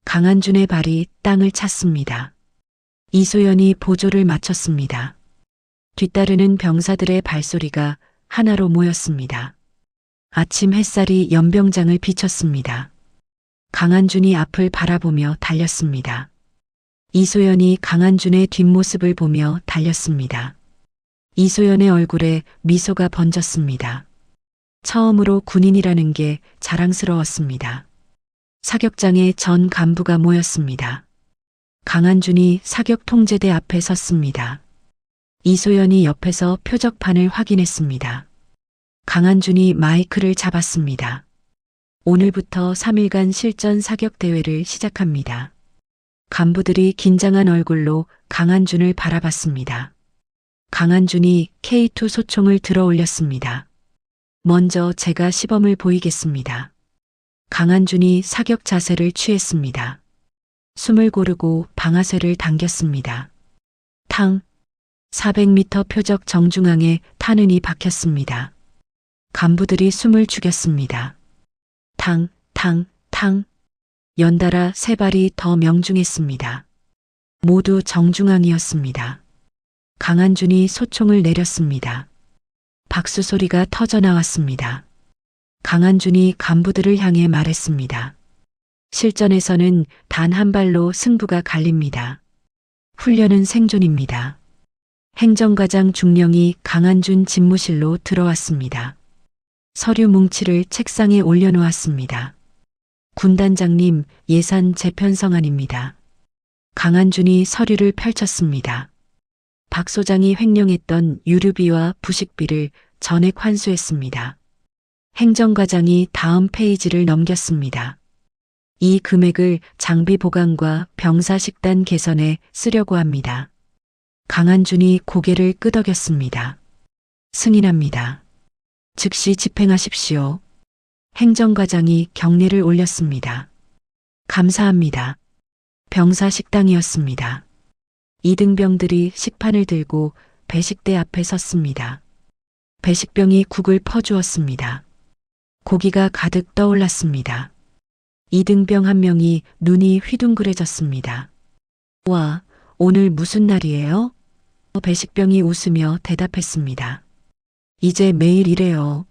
강한준의 발이 땅을 찼습니다. 이소연이 보조를 맞췄습니다. 뒤따르는 병사들의 발소리가 하나로 모였습니다. 아침 햇살이 연병장을 비쳤습니다. 강한준이 앞을 바라보며 달렸습니다. 이소연이 강한준의 뒷모습을 보며 달렸습니다. 이소연의 얼굴에 미소가 번졌습니다. 처음으로 군인이라는 게 자랑스러웠습니다. 사격장에 전 간부가 모였습니다. 강한준이 사격 통제대 앞에 섰습니다. 이소연이 옆에서 표적판을 확인했습니다. 강한준이 마이크를 잡았습니다. 오늘부터 3일간 실전 사격 대회를 시작합니다. 간부들이 긴장한 얼굴로 강한준을 바라봤습니다. 강한준이 K2 소총을 들어 올렸습니다. 먼저 제가 시범을 보이겠습니다. 강한준이 사격 자세를 취했습니다. 숨을 고르고 방아쇠를 당겼습니다. 탕! 400m 표적 정중앙에 탄은이 박혔습니다. 간부들이 숨을 죽였습니다. 탕, 탕, 탕. 연달아 3발이 더 명중했습니다. 모두 정중앙이었습니다. 강한준이 소총을 내렸습니다. 박수 소리가 터져 나왔습니다. 강한준이 간부들을 향해 말했습니다. 실전에서는 단 한 발로 승부가 갈립니다. 훈련은 생존입니다. 행정과장 중령이 강한준 집무실로 들어왔습니다. 서류 뭉치를 책상에 올려놓았습니다. 군단장님, 예산 재편성안입니다. 강한준이 서류를 펼쳤습니다. 박 소장이 횡령했던 유류비와 부식비를 전액 환수했습니다. 행정과장이 다음 페이지를 넘겼습니다. 이 금액을 장비 보강과 병사 식단 개선에 쓰려고 합니다. 강한준이 고개를 끄덕였습니다. 승인합니다. 즉시 집행하십시오. 행정과장이 경례를 올렸습니다. 감사합니다. 병사 식당이었습니다. 이등병들이 식판을 들고 배식대 앞에 섰습니다. 배식병이 국을 퍼주었습니다. 고기가 가득 떠올랐습니다. 이등병 한 명이 눈이 휘둥그레졌습니다. 와, 오늘 무슨 날이에요? 배식병이 웃으며 대답했습니다. 이제 매일 이래요.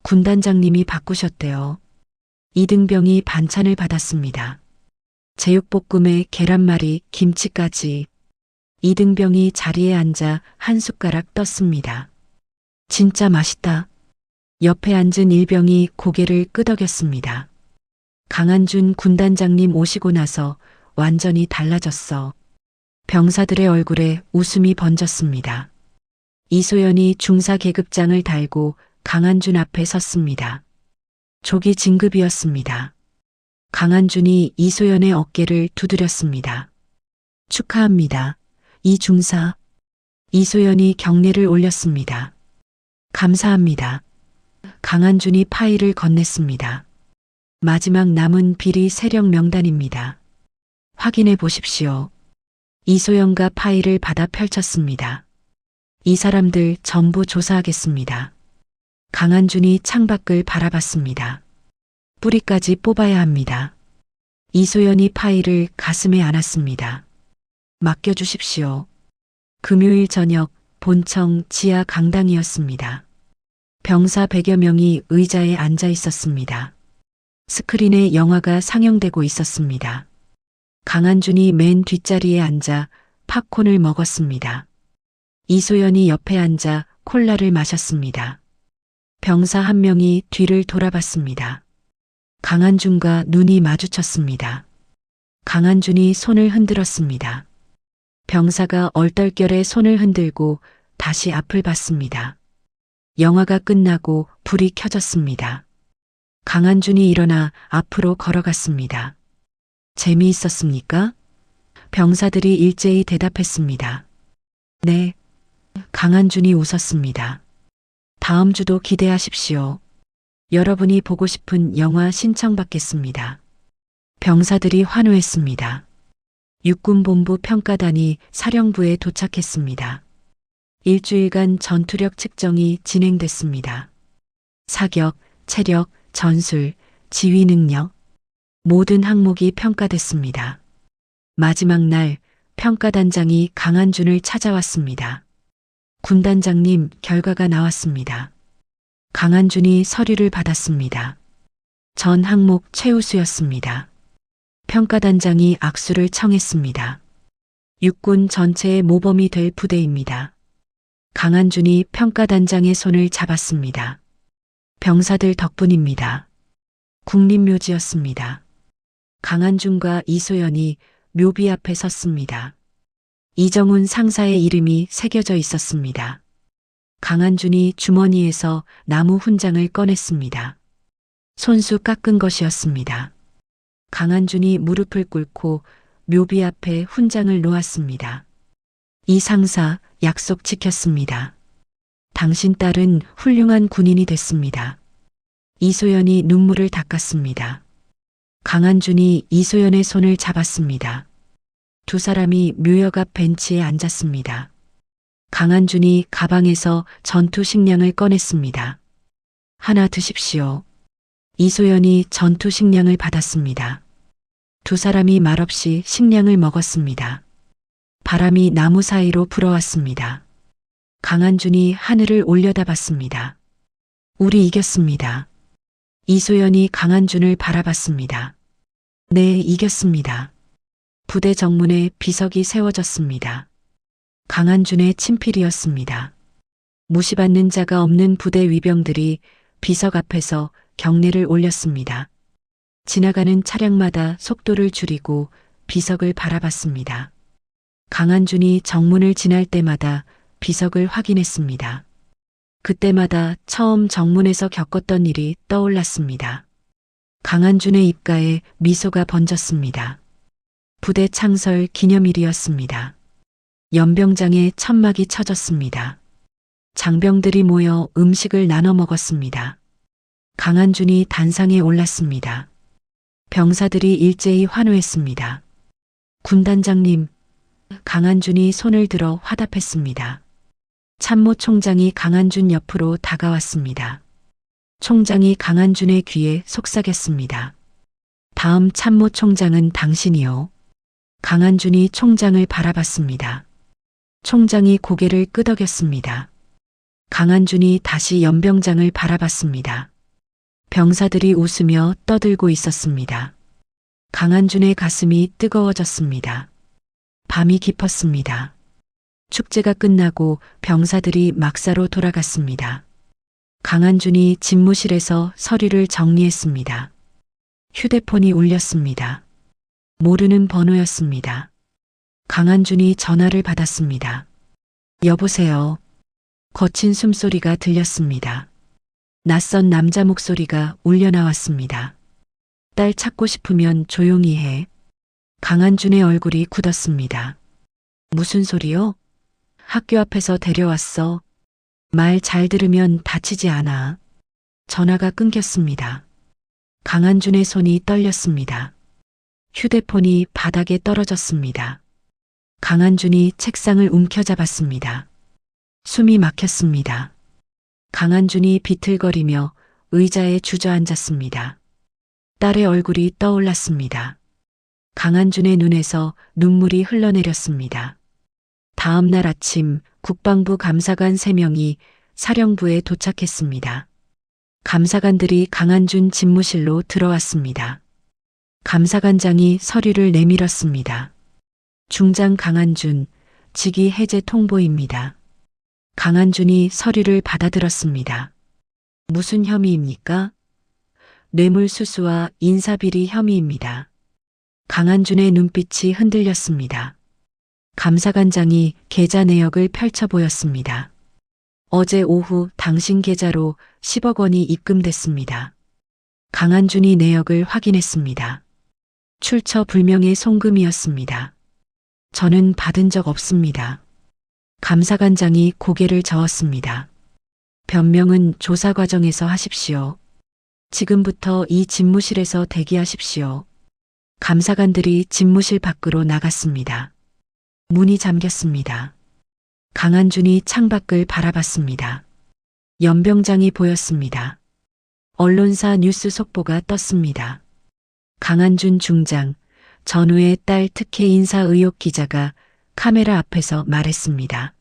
군단장님이 바꾸셨대요. 이등병이 반찬을 받았습니다. 제육볶음에 계란말이, 김치까지. 이등병이 자리에 앉아 한 숟가락 떴습니다. 진짜 맛있다. 옆에 앉은 일병이 고개를 끄덕였습니다. 강한준 군단장님 오시고 나서 완전히 달라졌어. 병사들의 얼굴에 웃음이 번졌습니다. 이소연이 중사 계급장을 달고 강한준 앞에 섰습니다. 조기 진급이었습니다. 강한준이 이소연의 어깨를 두드렸습니다. 축하합니다. 이 중사. 이소연이 경례를 올렸습니다. 감사합니다. 강한준이 파일을 건넸습니다. 마지막 남은 비리 세력 명단입니다. 확인해 보십시오. 이소연과 파일을 받아 펼쳤습니다. 이 사람들 전부 조사하겠습니다. 강한준이 창밖을 바라봤습니다. 뿌리까지 뽑아야 합니다. 이소연이 파일을 가슴에 안았습니다. 맡겨주십시오. 금요일 저녁 본청 지하 강당이었습니다. 병사 100여 명이 의자에 앉아 있었습니다. 스크린에 영화가 상영되고 있었습니다. 강한준이 맨 뒷자리에 앉아 팝콘을 먹었습니다. 이소연이 옆에 앉아 콜라를 마셨습니다. 병사 한 명이 뒤를 돌아봤습니다. 강한준과 눈이 마주쳤습니다. 강한준이 손을 흔들었습니다. 병사가 얼떨결에 손을 흔들고 다시 앞을 봤습니다. 영화가 끝나고 불이 켜졌습니다. 강한준이 일어나 앞으로 걸어갔습니다. 재미있었습니까? 병사들이 일제히 대답했습니다. 네. 강한준이 웃었습니다. 다음 주도 기대하십시오. 여러분이 보고 싶은 영화 신청받겠습니다. 병사들이 환호했습니다. 육군본부 평가단이 사령부에 도착했습니다. 일주일간 전투력 측정이 진행됐습니다. 사격, 체력, 전술, 지휘 능력, 모든 항목이 평가됐습니다. 마지막 날 평가단장이 강한준을 찾아왔습니다. 군단장님, 결과가 나왔습니다. 강한준이 서류를 받았습니다. 전 항목 최우수였습니다. 평가단장이 악수를 청했습니다. 육군 전체의 모범이 될 부대입니다. 강한준이 평가단장의 손을 잡았습니다. 병사들 덕분입니다. 국립묘지였습니다. 강한준과 이소연이 묘비 앞에 섰습니다. 이정훈 상사의 이름이 새겨져 있었습니다. 강한준이 주머니에서 나무 훈장을 꺼냈습니다. 손수 깎은 것이었습니다. 강한준이 무릎을 꿇고 묘비 앞에 훈장을 놓았습니다. 이 상사, 약속 지켰습니다. 당신 딸은 훌륭한 군인이 됐습니다. 이소연이 눈물을 닦았습니다. 강한준이 이소연의 손을 잡았습니다. 두 사람이 묘역 앞 벤치에 앉았습니다. 강한준이 가방에서 전투 식량을 꺼냈습니다. 하나 드십시오. 이소연이 전투 식량을 받았습니다. 두 사람이 말없이 식량을 먹었습니다. 바람이 나무 사이로 불어왔습니다. 강한준이 하늘을 올려다봤습니다. 우리 이겼습니다. 이소연이 강한준을 바라봤습니다. 네, 이겼습니다. 부대 정문에 비석이 세워졌습니다. 강한준의 친필이었습니다. 무시받는 자가 없는 부대 위병들이 비석 앞에서 경례를 올렸습니다. 지나가는 차량마다 속도를 줄이고 비석을 바라봤습니다. 강한준이 정문을 지날 때마다 비석을 확인했습니다. 그때마다 처음 정문에서 겪었던 일이 떠올랐습니다. 강한준의 입가에 미소가 번졌습니다. 부대 창설 기념일이었습니다. 연병장에 천막이 쳐졌습니다. 장병들이 모여 음식을 나눠 먹었습니다. 강한준이 단상에 올랐습니다. 병사들이 일제히 환호했습니다. 군단장님, 강한준이 손을 들어 화답했습니다. 참모 총장이 강한준 옆으로 다가왔습니다. 총장이 강한준의 귀에 속삭였습니다. 다음 참모 총장은 당신이요. 강한준이 총장을 바라봤습니다. 총장이 고개를 끄덕였습니다. 강한준이 다시 연병장을 바라봤습니다. 병사들이 웃으며 떠들고 있었습니다. 강한준의 가슴이 뜨거워졌습니다. 밤이 깊었습니다. 축제가 끝나고 병사들이 막사로 돌아갔습니다. 강한준이 집무실에서 서류를 정리했습니다. 휴대폰이 울렸습니다. 모르는 번호였습니다. 강한준이 전화를 받았습니다. 여보세요. 거친 숨소리가 들렸습니다. 낯선 남자 목소리가 울려나왔습니다. 딸 찾고 싶으면 조용히 해. 강한준의 얼굴이 굳었습니다. 무슨 소리요? 학교 앞에서 데려왔어. 말 잘 들으면 다치지 않아. 전화가 끊겼습니다. 강한준의 손이 떨렸습니다. 휴대폰이 바닥에 떨어졌습니다. 강한준이 책상을 움켜잡았습니다. 숨이 막혔습니다. 강한준이 비틀거리며 의자에 주저앉았습니다. 딸의 얼굴이 떠올랐습니다. 강한준의 눈에서 눈물이 흘러내렸습니다. 다음 날 아침 국방부 감사관 3명이 사령부에 도착했습니다. 감사관들이 강한준 집무실로 들어왔습니다. 감사관장이 서류를 내밀었습니다. 중장 강한준, 직위 해제 통보입니다. 강한준이 서류를 받아들었습니다. 무슨 혐의입니까? 뇌물수수와 인사비리 혐의입니다. 강한준의 눈빛이 흔들렸습니다. 감사관장이 계좌 내역을 펼쳐 보였습니다. 어제 오후 당신 계좌로 10억 원이 입금됐습니다. 강한준이 내역을 확인했습니다. 출처 불명의 송금이었습니다. 저는 받은 적 없습니다. 감사관장이 고개를 저었습니다. 변명은 조사 과정에서 하십시오. 지금부터 이 집무실에서 대기하십시오. 감사관들이 집무실 밖으로 나갔습니다. 문이 잠겼습니다. 강한준이 창밖을 바라봤습니다. 연병장이 보였습니다. 언론사 뉴스 속보가 떴습니다. 강한준 중장, 전우의 딸 특혜 인사 의혹 기자가 카메라 앞에서 말했습니다.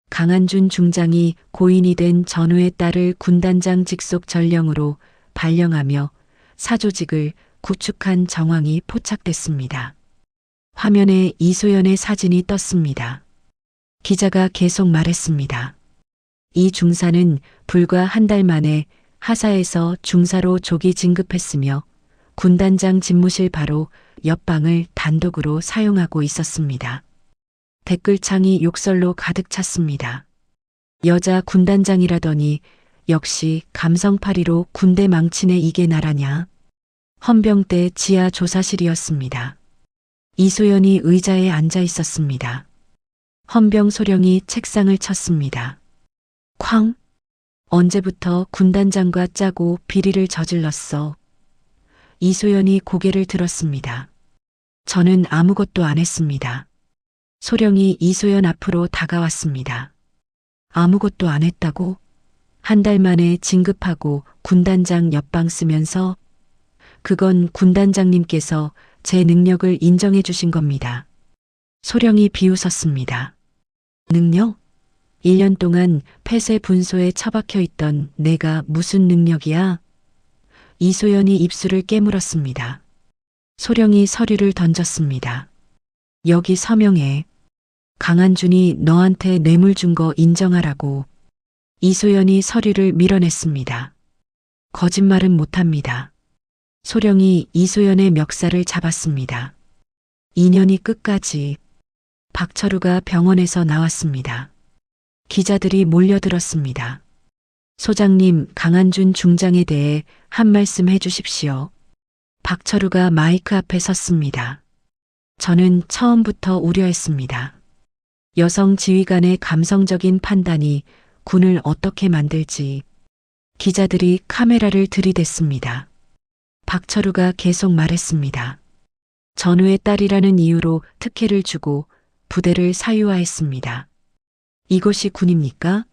강한준 중장이 고인이 된 전우의 딸을 군단장 직속 전령으로 발령하며 사조직을 구축한 정황이 포착됐습니다. 화면에 이소연의 사진이 떴습니다. 기자가 계속 말했습니다. 이 중사는 불과 한 달 만에 하사에서 중사로 조기 진급했으며 군단장 집무실 바로 옆방을 단독으로 사용하고 있었습니다. 댓글창이 욕설로 가득 찼습니다. 여자 군단장이라더니 역시 감성파리로 군대 망치네 이게 나라냐. 헌병대 지하 조사실이었습니다. 이소연이 의자에 앉아 있었습니다. 헌병 소령이 책상을 쳤습니다. 쾅! 언제부터 군단장과 짜고 비리를 저질렀어? 이소연이 고개를 들었습니다. 저는 아무것도 안 했습니다. 소령이 이소연 앞으로 다가왔습니다. 아무것도 안 했다고? 한 달 만에 진급하고 군단장 옆방 쓰면서? 그건 군단장님께서 제 능력을 인정해 주신 겁니다. 소령이 비웃었습니다. 능력? 1년 동안 폐쇄 분소에 처박혀 있던 내가 무슨 능력이야? 이소연이 입술을 깨물었습니다. 소령이 서류를 던졌습니다. 여기 서명해. 강한준이 너한테 뇌물 준 거 인정하라고. 이소연이 서류를 밀어냈습니다. 거짓말은 못합니다. 소령이 이소연의 멱살을 잡았습니다. 2년이 끝까지. 박철우가 병원에서 나왔습니다. 기자들이 몰려들었습니다. 소장님, 강한준 중장에 대해 한 말씀 해주십시오. 박철우가 마이크 앞에 섰습니다. 저는 처음부터 우려했습니다. 여성 지휘관의 감성적인 판단이 군을 어떻게 만들지. 기자들이 카메라를 들이댔습니다. 박철우가 계속 말했습니다. 전우의 딸이라는 이유로 특혜를 주고 부대를 사유화했습니다. 이곳이 군입니까?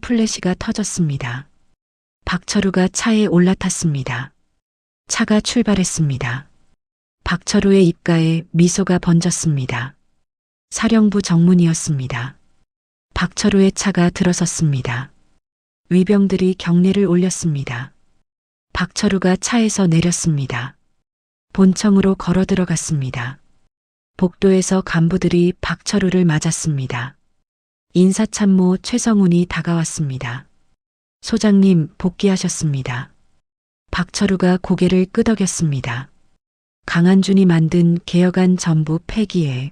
플래시가 터졌습니다. 박철우가 차에 올라탔습니다. 차가 출발했습니다. 박철우의 입가에 미소가 번졌습니다. 사령부 정문이었습니다. 박철우의 차가 들어섰습니다. 위병들이 경례를 올렸습니다. 박철우가 차에서 내렸습니다. 본청으로 걸어 들어갔습니다. 복도에서 간부들이 박철우를 맞았습니다. 인사참모 최성훈이 다가왔습니다. 소장님, 복귀하셨습니다. 박철우가 고개를 끄덕였습니다. 강한준이 만든 개혁안 전부 폐기해.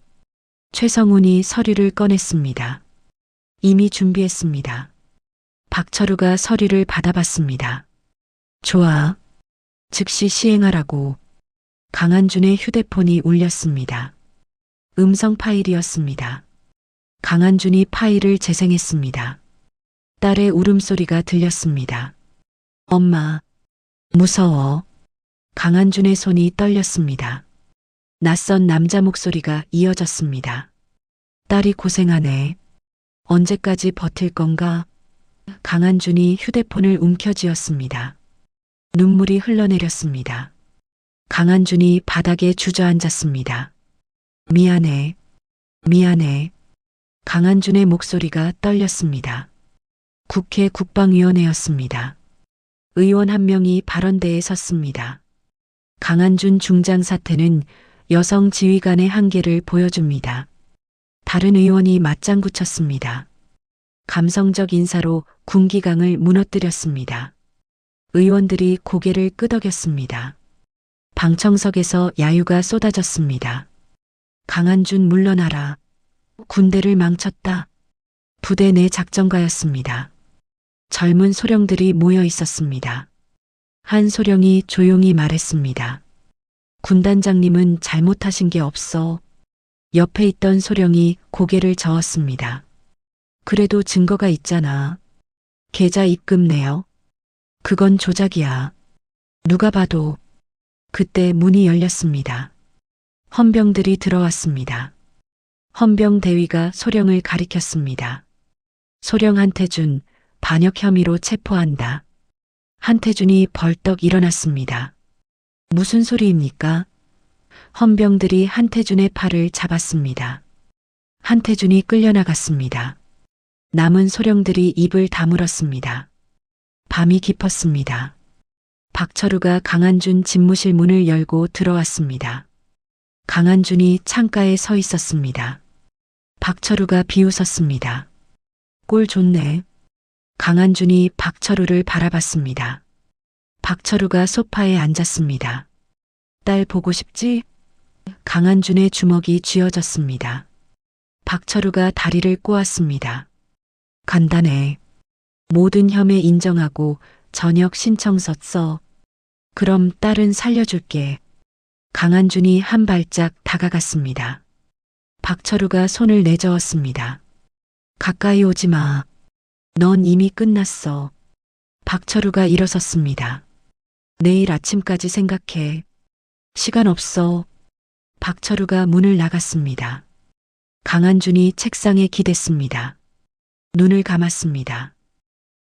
최성훈이 서류를 꺼냈습니다. 이미 준비했습니다. 박철우가 서류를 받아봤습니다. 좋아. 즉시 시행하라고. 강한준의 휴대폰이 울렸습니다. 음성 파일이었습니다. 강한준이 파일을 재생했습니다. 딸의 울음소리가 들렸습니다. 엄마, 무서워. 강한준의 손이 떨렸습니다. 낯선 남자 목소리가 이어졌습니다. 딸이 고생하네. 언제까지 버틸 건가? 강한준이 휴대폰을 움켜쥐었습니다. 눈물이 흘러내렸습니다. 강한준이 바닥에 주저앉았습니다. 미안해. 미안해. 강한준의 목소리가 떨렸습니다. 국회 국방위원회였습니다. 의원 한 명이 발언대에 섰습니다. 강한준 중장 사태는 여성 지휘관의 한계를 보여줍니다. 다른 의원이 맞장구 쳤습니다. 감성적 인사로 군기강을 무너뜨렸습니다. 의원들이 고개를 끄덕였습니다. 방청석에서 야유가 쏟아졌습니다. 강한준 물러나라. 군대를 망쳤다. 부대 내 작전가였습니다. 젊은 소령들이 모여 있었습니다. 한 소령이 조용히 말했습니다. 군단장님은 잘못하신 게 없어. 옆에 있던 소령이 고개를 저었습니다. 그래도 증거가 있잖아. 계좌 입금 내역. 그건 조작이야. 누가 봐도. 그때 문이 열렸습니다. 헌병들이 들어왔습니다. 헌병 대위가 소령을 가리켰습니다. 소령 한태준, 반역 혐의로 체포한다. 한태준이 벌떡 일어났습니다. 무슨 소리입니까? 헌병들이 한태준의 팔을 잡았습니다. 한태준이 끌려나갔습니다. 남은 소령들이 입을 다물었습니다. 밤이 깊었습니다. 박철우가 강한준 집무실 문을 열고 들어왔습니다. 강한준이 창가에 서 있었습니다. 박철우가 비웃었습니다. 꼴 좋네. 강한준이 박철우를 바라봤습니다. 박철우가 소파에 앉았습니다. 딸 보고 싶지? 강한준의 주먹이 쥐어졌습니다. 박철우가 다리를 꼬았습니다. 간단해. 모든 혐의 인정하고 전역 신청서 써. 그럼 딸은 살려줄게. 강한준이 한 발짝 다가갔습니다. 박철우가 손을 내저었습니다. 가까이 오지 마. 넌 이미 끝났어. 박철우가 일어섰습니다. 내일 아침까지 생각해. 시간 없어. 박철우가 문을 나갔습니다. 강한준이 책상에 기댔습니다. 눈을 감았습니다.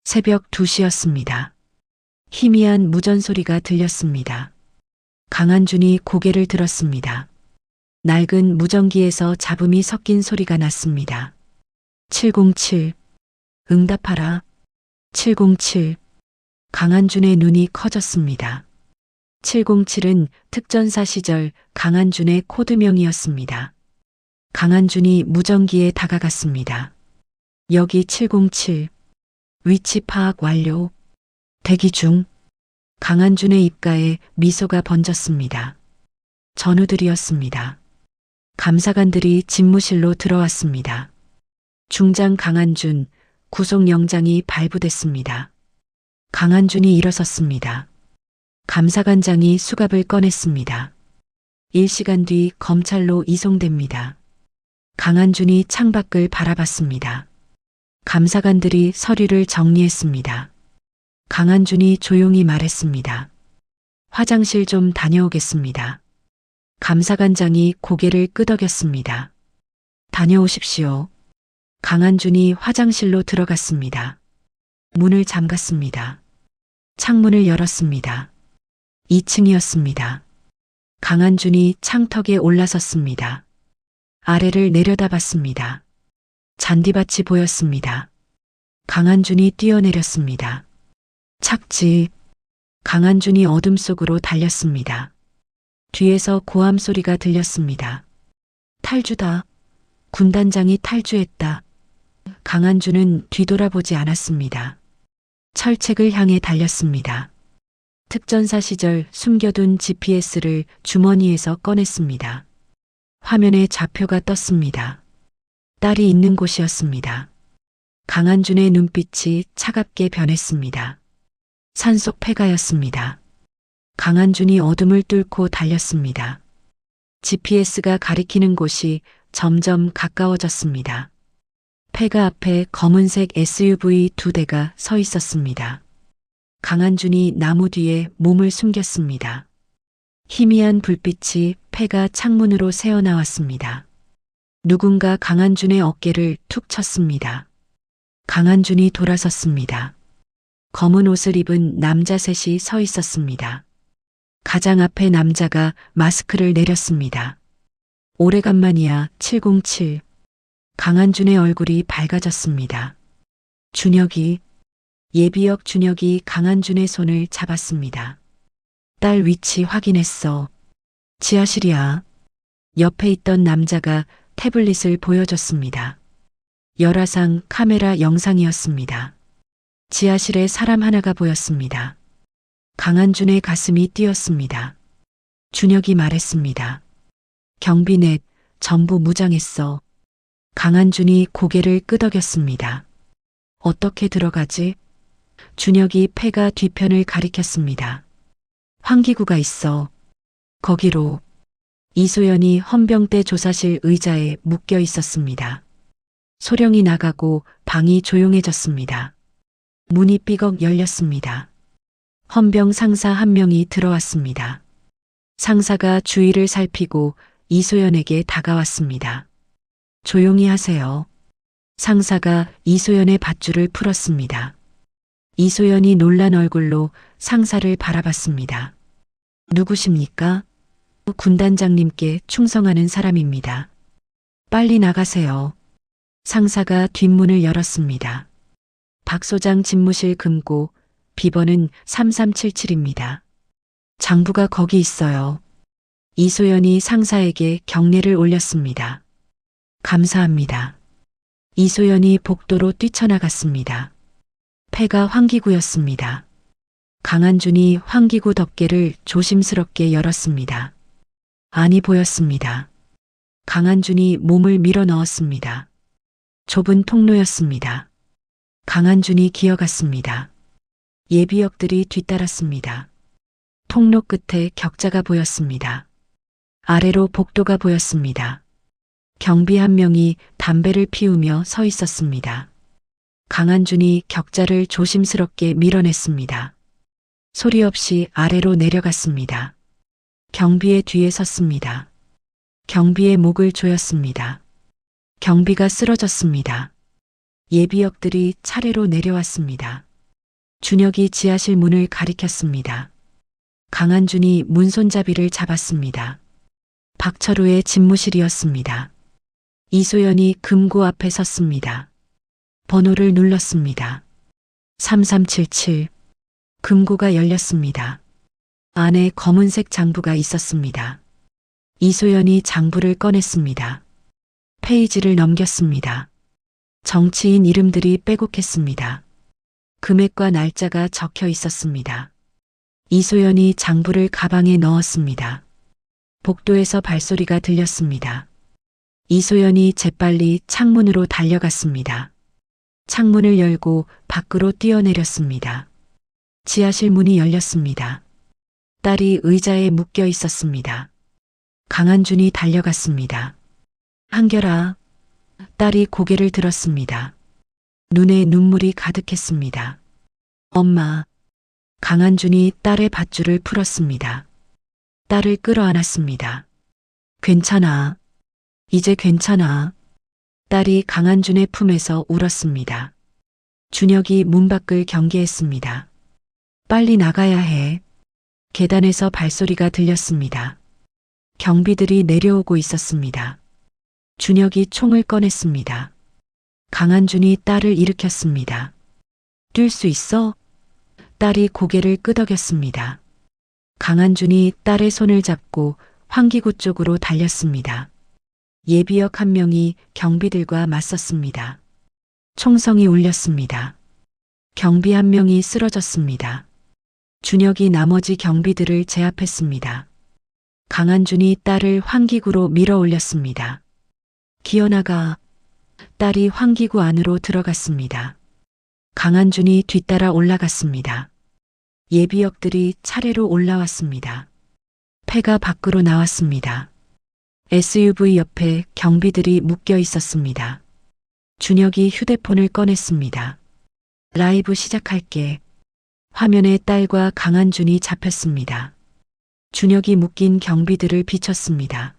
새벽 2시였습니다. 희미한 무전소리가 들렸습니다. 강한준이 고개를 들었습니다. 낡은 무전기에서 잡음이 섞인 소리가 났습니다. 707. 응답하라. 707. 강한준의 눈이 커졌습니다. 707은 특전사 시절 강한준의 코드명이었습니다. 강한준이 무전기에 다가갔습니다. 여기 707. 위치 파악 완료. 대기 중. 강한준의 입가에 미소가 번졌습니다. 전우들이었습니다. 감사관들이 집무실로 들어왔습니다. 중장 강한준, 구속영장이 발부됐습니다. 강한준이 일어섰습니다. 감사관장이 수갑을 꺼냈습니다. 1시간 뒤 검찰로 이송됩니다. 강한준이 창밖을 바라봤습니다. 감사관들이 서류를 정리했습니다. 강한준이 조용히 말했습니다. 화장실 좀 다녀오겠습니다. 감사관장이 고개를 끄덕였습니다. 다녀오십시오. 강한준이 화장실로 들어갔습니다. 문을 잠갔습니다. 창문을 열었습니다. 2층이었습니다. 강한준이 창턱에 올라섰습니다. 아래를 내려다봤습니다. 잔디밭이 보였습니다. 강한준이 뛰어내렸습니다. 착지. 강한준이 어둠 속으로 달렸습니다. 뒤에서 고함 소리가 들렸습니다. 탈주다. 군단장이 탈주했다. 강한준은 뒤돌아보지 않았습니다. 철책을 향해 달렸습니다. 특전사 시절 숨겨둔 GPS를 주머니에서 꺼냈습니다. 화면에 좌표가 떴습니다. 딸이 있는 곳이었습니다. 강한준의 눈빛이 차갑게 변했습니다. 산속 폐가였습니다. 강한준이 어둠을 뚫고 달렸습니다. GPS가 가리키는 곳이 점점 가까워졌습니다. 폐가 앞에 검은색 SUV 2대가 서 있었습니다. 강한준이 나무 뒤에 몸을 숨겼습니다. 희미한 불빛이 폐가 창문으로 새어나왔습니다. 누군가 강한준의 어깨를 툭 쳤습니다. 강한준이 돌아섰습니다. 검은 옷을 입은 남자 셋이 서 있었습니다. 가장 앞에 남자가 마스크를 내렸습니다. 오래간만이야 707. 강한준의 얼굴이 밝아졌습니다. 준혁이, 예비역 준혁이 강한준의 손을 잡았습니다. 딸 위치 확인했어. 지하실이야. 옆에 있던 남자가 태블릿을 보여줬습니다. 열화상 카메라 영상이었습니다. 지하실에 사람 하나가 보였습니다. 강한준의 가슴이 뛰었습니다. 준혁이 말했습니다. 경비 넷, 전부 무장했어. 강한준이 고개를 끄덕였습니다. 어떻게 들어가지? 준혁이 패가 뒤편을 가리켰습니다. 환기구가 있어. 거기로. 이소연이 헌병대 조사실 의자에 묶여 있었습니다. 소령이 나가고 방이 조용해졌습니다. 문이 삐걱 열렸습니다. 헌병 상사 한 명이 들어왔습니다. 상사가 주위를 살피고 이소연에게 다가왔습니다. 조용히 하세요. 상사가 이소연의 밧줄을 풀었습니다. 이소연이 놀란 얼굴로 상사를 바라봤습니다. 누구십니까? 군단장님께 충성하는 사람입니다. 빨리 나가세요. 상사가 뒷문을 열었습니다. 박 소장 집무실 금고, 비번은 3377입니다. 장부가 거기 있어요. 이소연이 상사에게 경례를 올렸습니다. 감사합니다. 이소연이 복도로 뛰쳐나갔습니다. 패가 환기구였습니다. 강한준이 환기구 덮개를 조심스럽게 열었습니다. 안이 보였습니다. 강한준이 몸을 밀어 넣었습니다. 좁은 통로였습니다. 강한준이 기어갔습니다. 예비역들이 뒤따랐습니다. 통로 끝에 격자가 보였습니다. 아래로 복도가 보였습니다. 경비 한 명이 담배를 피우며 서 있었습니다. 강한준이 격자를 조심스럽게 밀어냈습니다. 소리 없이 아래로 내려갔습니다. 경비의 뒤에 섰습니다. 경비의 목을 조였습니다. 경비가 쓰러졌습니다. 예비역들이 차례로 내려왔습니다. 준혁이 지하실 문을 가리켰습니다. 강한준이 문손잡이를 잡았습니다. 박철우의 집무실이었습니다. 이소연이 금고 앞에 섰습니다. 번호를 눌렀습니다. 3377. 금고가 열렸습니다. 안에 검은색 장부가 있었습니다. 이소연이 장부를 꺼냈습니다. 페이지를 넘겼습니다. 정치인 이름들이 빼곡했습니다. 금액과 날짜가 적혀 있었습니다. 이소연이 장부를 가방에 넣었습니다. 복도에서 발소리가 들렸습니다. 이소연이 재빨리 창문으로 달려갔습니다. 창문을 열고 밖으로 뛰어내렸습니다. 지하실 문이 열렸습니다. 딸이 의자에 묶여 있었습니다. 강한준이 달려갔습니다. 한결아. 딸이 고개를 들었습니다. 눈에 눈물이 가득했습니다. 엄마. 강한준이 딸의 밧줄을 풀었습니다. 딸을 끌어안았습니다. 괜찮아. 이제 괜찮아. 딸이 강한준의 품에서 울었습니다. 준혁이 문 밖을 경계했습니다. 빨리 나가야 해. 계단에서 발소리가 들렸습니다. 경비들이 내려오고 있었습니다. 준혁이 총을 꺼냈습니다. 강한준이 딸을 일으켰습니다. 뛸 수 있어? 딸이 고개를 끄덕였습니다. 강한준이 딸의 손을 잡고 환기구 쪽으로 달렸습니다. 예비역 한 명이 경비들과 맞섰습니다. 총성이 울렸습니다. 경비 한 명이 쓰러졌습니다. 준혁이 나머지 경비들을 제압했습니다. 강한준이 딸을 환기구로 밀어 올렸습니다. 기어나가. 딸이 환기구 안으로 들어갔습니다. 강한준이 뒤따라 올라갔습니다. 예비역들이 차례로 올라왔습니다. 패가 밖으로 나왔습니다. SUV 옆에 경비들이 묶여 있었습니다. 준혁이 휴대폰을 꺼냈습니다. 라이브 시작할게. 화면에 딸과 강한준이 잡혔습니다. 준혁이 묶인 경비들을 비췄습니다.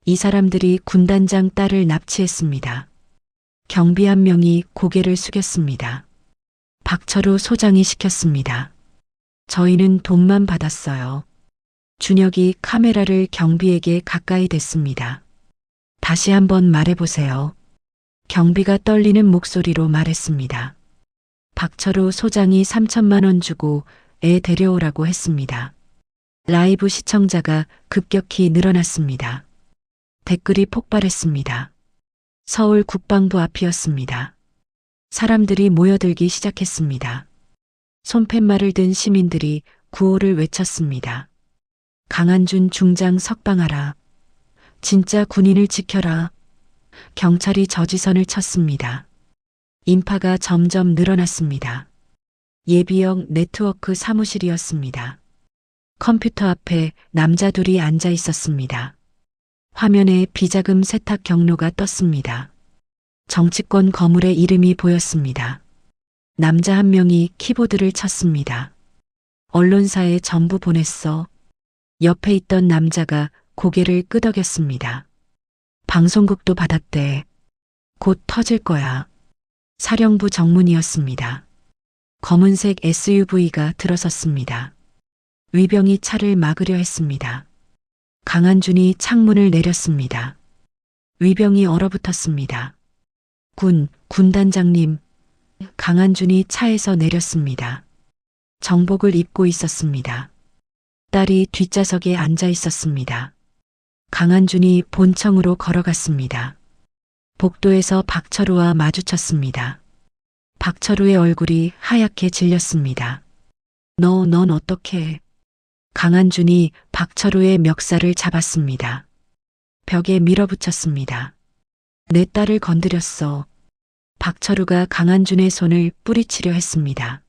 이 사람들이 군단장 딸을 납치했습니다. 경비 한 명이 고개를 숙였습니다. 박철우 소장이 시켰습니다. 저희는 돈만 받았어요. 준혁이 카메라를 경비에게 가까이 댔습니다. 다시 한번 말해보세요. 경비가 떨리는 목소리로 말했습니다. 박철우 소장이 3천만 원 주고 애 데려오라고 했습니다. 라이브 시청자가 급격히 늘어났습니다. 댓글이 폭발했습니다. 서울 국방부 앞이었습니다. 사람들이 모여들기 시작했습니다. 손팻말을 든 시민들이 구호를 외쳤습니다. 강한준 중장 석방하라. 진짜 군인을 지켜라. 경찰이 저지선을 쳤습니다. 인파가 점점 늘어났습니다. 예비역 네트워크 사무실이었습니다. 컴퓨터 앞에 남자 둘이 앉아 있었습니다. 화면에 비자금 세탁 경로가 떴습니다. 정치권 거물의 이름이 보였습니다. 남자 한 명이 키보드를 쳤습니다. 언론사에 전부 보냈어. 옆에 있던 남자가 고개를 끄덕였습니다. 방송국도 받았대. 곧 터질 거야. 사령부 정문이었습니다. 검은색 SUV가 들어섰습니다. 위병이 차를 막으려 했습니다. 강한준이 창문을 내렸습니다. 위병이 얼어붙었습니다. 군단장님. 강한준이 차에서 내렸습니다. 정복을 입고 있었습니다. 딸이 뒷좌석에 앉아 있었습니다. 강한준이 본청으로 걸어갔습니다. 복도에서 박철우와 마주쳤습니다. 박철우의 얼굴이 하얗게 질렸습니다. 넌 어떻게? 강한준이 박철우의 멱살을 잡았습니다. 벽에 밀어붙였습니다. 내 딸을 건드렸어. 박철우가 강한준의 손을 뿌리치려 했습니다.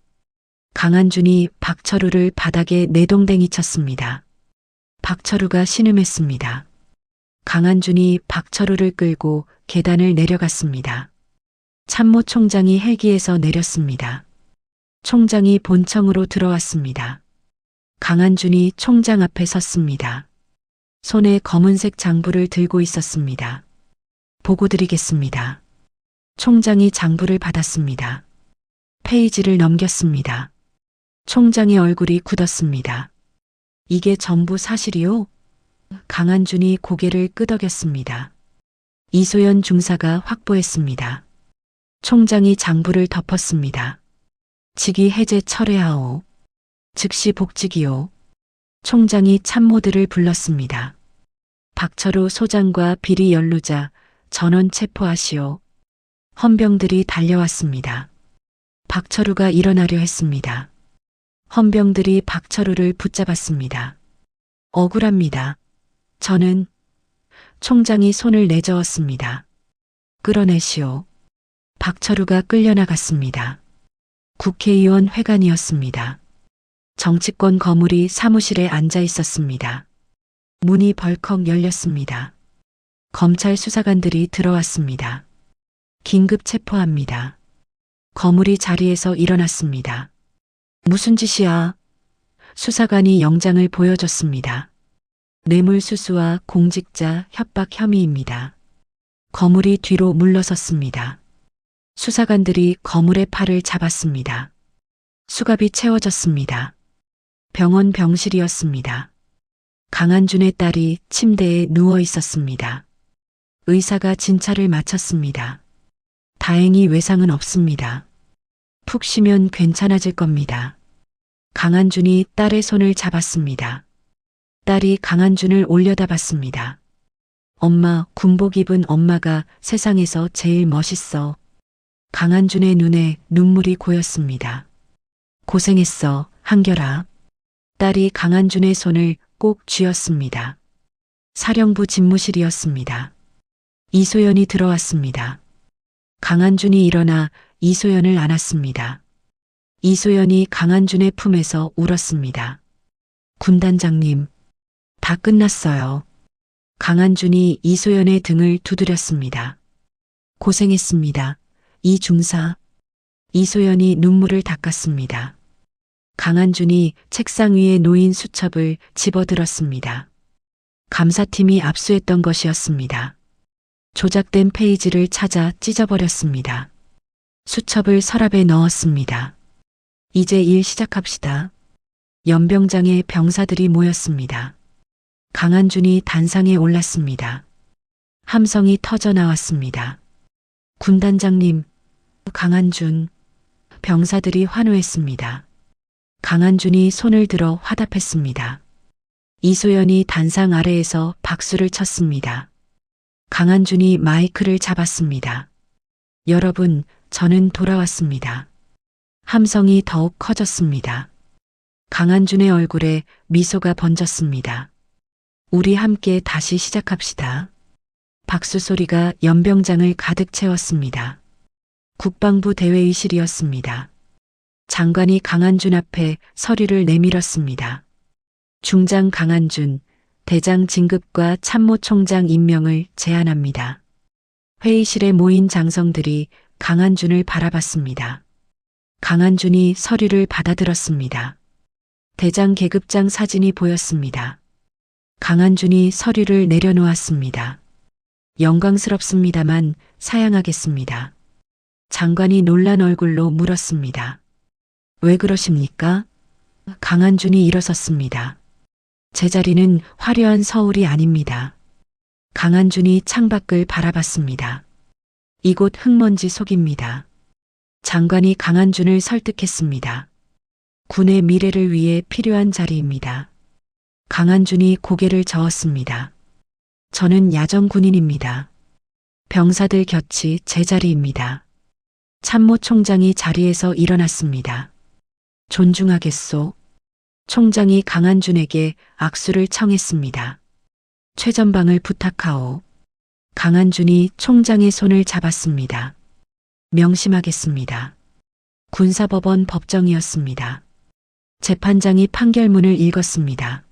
강한준이 박철우를 바닥에 내동댕이 쳤습니다. 박철우가 신음했습니다. 강한준이 박철우를 끌고 계단을 내려갔습니다. 참모총장이 헬기에서 내렸습니다. 총장이 본청으로 들어왔습니다. 강한준이 총장 앞에 섰습니다. 손에 검은색 장부를 들고 있었습니다. 보고 드리겠습니다. 총장이 장부를 받았습니다. 페이지를 넘겼습니다. 총장의 얼굴이 굳었습니다. 이게 전부 사실이요? 강한준이 고개를 끄덕였습니다. 이소연 중사가 확보했습니다. 총장이 장부를 덮었습니다. 직위 해제 철회하오. 즉시 복직이요. 총장이 참모들을 불렀습니다. 박철우 소장과 비리 연루자 전원 체포하시오. 헌병들이 달려왔습니다. 박철우가 일어나려 했습니다. 헌병들이 박철우를 붙잡았습니다. 억울합니다. 저는 총장이 손을 내저었습니다. 끌어내시오. 박철우가 끌려나갔습니다. 국회의원 회관이었습니다. 정치권 거물이 사무실에 앉아 있었습니다. 문이 벌컥 열렸습니다. 검찰 수사관들이 들어왔습니다. 긴급 체포합니다. 거물이 자리에서 일어났습니다. 무슨 짓이야? 수사관이 영장을 보여줬습니다. 뇌물수수와 공직자 협박 혐의입니다. 거물이 뒤로 물러섰습니다. 수사관들이 거물의 팔을 잡았습니다. 수갑이 채워졌습니다. 병원 병실이었습니다. 강한준의 딸이 침대에 누워 있었습니다. 의사가 진찰을 마쳤습니다. 다행히 외상은 없습니다. 푹 쉬면 괜찮아질 겁니다. 강한준이 딸의 손을 잡았습니다. 딸이 강한준을 올려다봤습니다. 엄마, 군복 입은 엄마가 세상에서 제일 멋있어. 강한준의 눈에 눈물이 고였습니다. 고생했어, 한결아. 딸이 강한준의 손을 꼭 쥐었습니다. 사령부 집무실이었습니다. 이소연이 들어왔습니다. 강한준이 일어나 이소연을 안았습니다. 이소연이 강한준의 품에서 울었습니다. 군단장님, 다 끝났어요. 강한준이 이소연의 등을 두드렸습니다. 고생했습니다. 이 중사. 이소연이 눈물을 닦았습니다. 강한준이 책상 위에 놓인 수첩을 집어들었습니다. 감사팀이 압수했던 것이었습니다. 조작된 페이지를 찾아 찢어버렸습니다. 수첩을 서랍에 넣었습니다. 이제 일 시작합시다. 연병장에 병사들이 모였습니다. 강한준이 단상에 올랐습니다. 함성이 터져 나왔습니다. 군단장님, 강한준. 병사들이 환호했습니다. 강한준이 손을 들어 화답했습니다. 이소연이 단상 아래에서 박수를 쳤습니다. 강한준이 마이크를 잡았습니다. 여러분, 저는 돌아왔습니다. 함성이 더욱 커졌습니다. 강한준의 얼굴에 미소가 번졌습니다. 우리 함께 다시 시작합시다. 박수 소리가 연병장을 가득 채웠습니다. 국방부 대회의실이었습니다. 장관이 강한준 앞에 서류를 내밀었습니다. 중장 강한준, 대장 진급과 참모총장 임명을 제안합니다. 회의실에 모인 장성들이 강한준을 바라봤습니다. 강한준이 서류를 받아들었습니다. 대장 계급장 사진이 보였습니다. 강한준이 서류를 내려놓았습니다. 영광스럽습니다만 사양하겠습니다. 장관이 놀란 얼굴로 물었습니다. 왜 그러십니까? 강한준이 일어섰습니다. 제자리는 화려한 서울이 아닙니다. 강한준이 창밖을 바라봤습니다. 이곳 흙먼지 속입니다. 장관이 강한준을 설득했습니다. 군의 미래를 위해 필요한 자리입니다. 강한준이 고개를 저었습니다. 저는 야전 군인입니다. 병사들 곁이 제 자리입니다. 참모총장이 자리에서 일어났습니다. 존중하겠소. 총장이 강한준에게 악수를 청했습니다. 최전방을 부탁하오. 강한준이 총장의 손을 잡았습니다. 명심하겠습니다. 군사법원 법정이었습니다. 재판장이 판결문을 읽었습니다.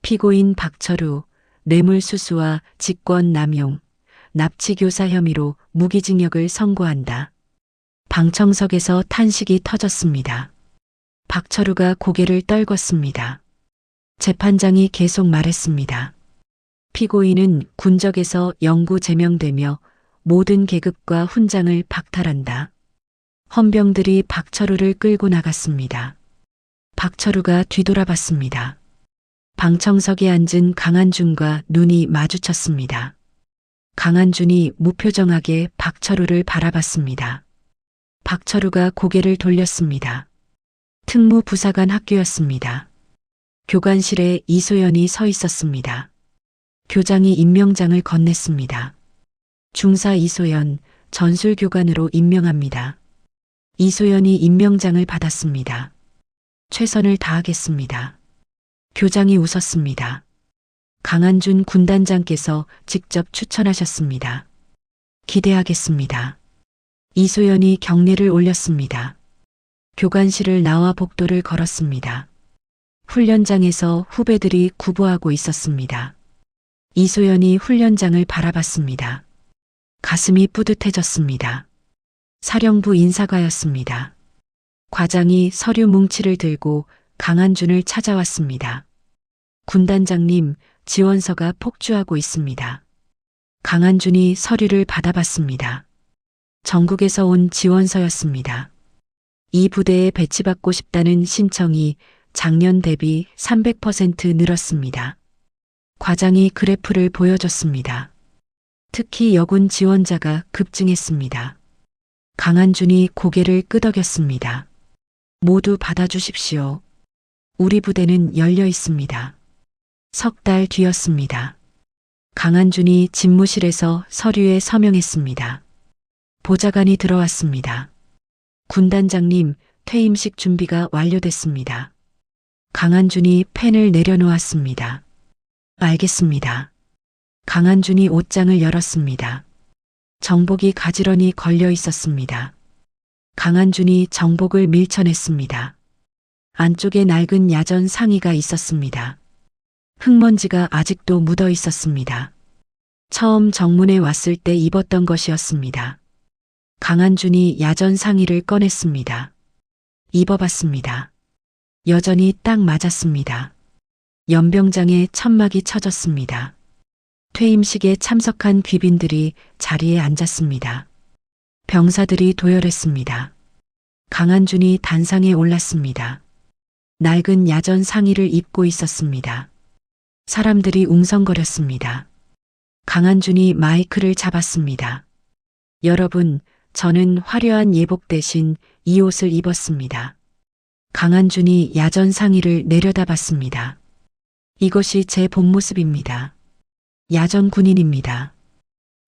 피고인 박철우, 뇌물수수와 직권남용, 납치교사 혐의로 무기징역을 선고한다. 방청석에서 탄식이 터졌습니다. 박철우가 고개를 떨궜습니다. 재판장이 계속 말했습니다. 피고인은 군적에서 영구 제명되며 모든 계급과 훈장을 박탈한다. 헌병들이 박철우를 끌고 나갔습니다. 박철우가 뒤돌아봤습니다. 방청석에 앉은 강한준과 눈이 마주쳤습니다. 강한준이 무표정하게 박철우를 바라봤습니다. 박철우가 고개를 돌렸습니다. 특무부사관 학교였습니다. 교관실에 이소연이 서 있었습니다. 교장이 임명장을 건넸습니다. 중사 이소연 전술교관으로 임명합니다. 이소연이 임명장을 받았습니다. 최선을 다하겠습니다. 교장이 웃었습니다. 강한준 군단장께서 직접 추천하셨습니다. 기대하겠습니다. 이소연이 경례를 올렸습니다. 교관실을 나와 복도를 걸었습니다. 훈련장에서 후배들이 구보하고 있었습니다. 이소연이 훈련장을 바라봤습니다. 가슴이 뿌듯해졌습니다. 사령부 인사가였습니다. 과장이 서류 뭉치를 들고 강한준을 찾아왔습니다. 군단장님, 지원서가 폭주하고 있습니다. 강한준이 서류를 받아봤습니다. 전국에서 온 지원서였습니다. 이 부대에 배치받고 싶다는 신청이 작년 대비 300% 늘었습니다. 과장이 그래프를 보여줬습니다. 특히 여군 지원자가 급증했습니다. 강한준이 고개를 끄덕였습니다. 모두 받아주십시오. 우리 부대는 열려 있습니다. 석 달 뒤였습니다. 강한준이 집무실에서 서류에 서명했습니다. 보좌관이 들어왔습니다. 군단장님, 퇴임식 준비가 완료됐습니다. 강한준이 펜을 내려놓았습니다. 알겠습니다. 강한준이 옷장을 열었습니다. 정복이 가지런히 걸려 있었습니다. 강한준이 정복을 밀쳐냈습니다. 안쪽에 낡은 야전 상의가 있었습니다. 흙먼지가 아직도 묻어 있었습니다. 처음 정문에 왔을 때 입었던 것이었습니다. 강한준이 야전 상의를 꺼냈습니다. 입어봤습니다. 여전히 딱 맞았습니다. 연병장에 천막이 쳐졌습니다. 퇴임식에 참석한 귀빈들이 자리에 앉았습니다. 병사들이 도열했습니다. 강한준이 단상에 올랐습니다. 낡은 야전 상의를 입고 있었습니다. 사람들이 웅성거렸습니다. 강한준이 마이크를 잡았습니다. 여러분, 저는 화려한 예복 대신 이 옷을 입었습니다. 강한준이 야전 상의를 내려다봤습니다. 이것이 제 본 모습입니다. 야전 군인입니다.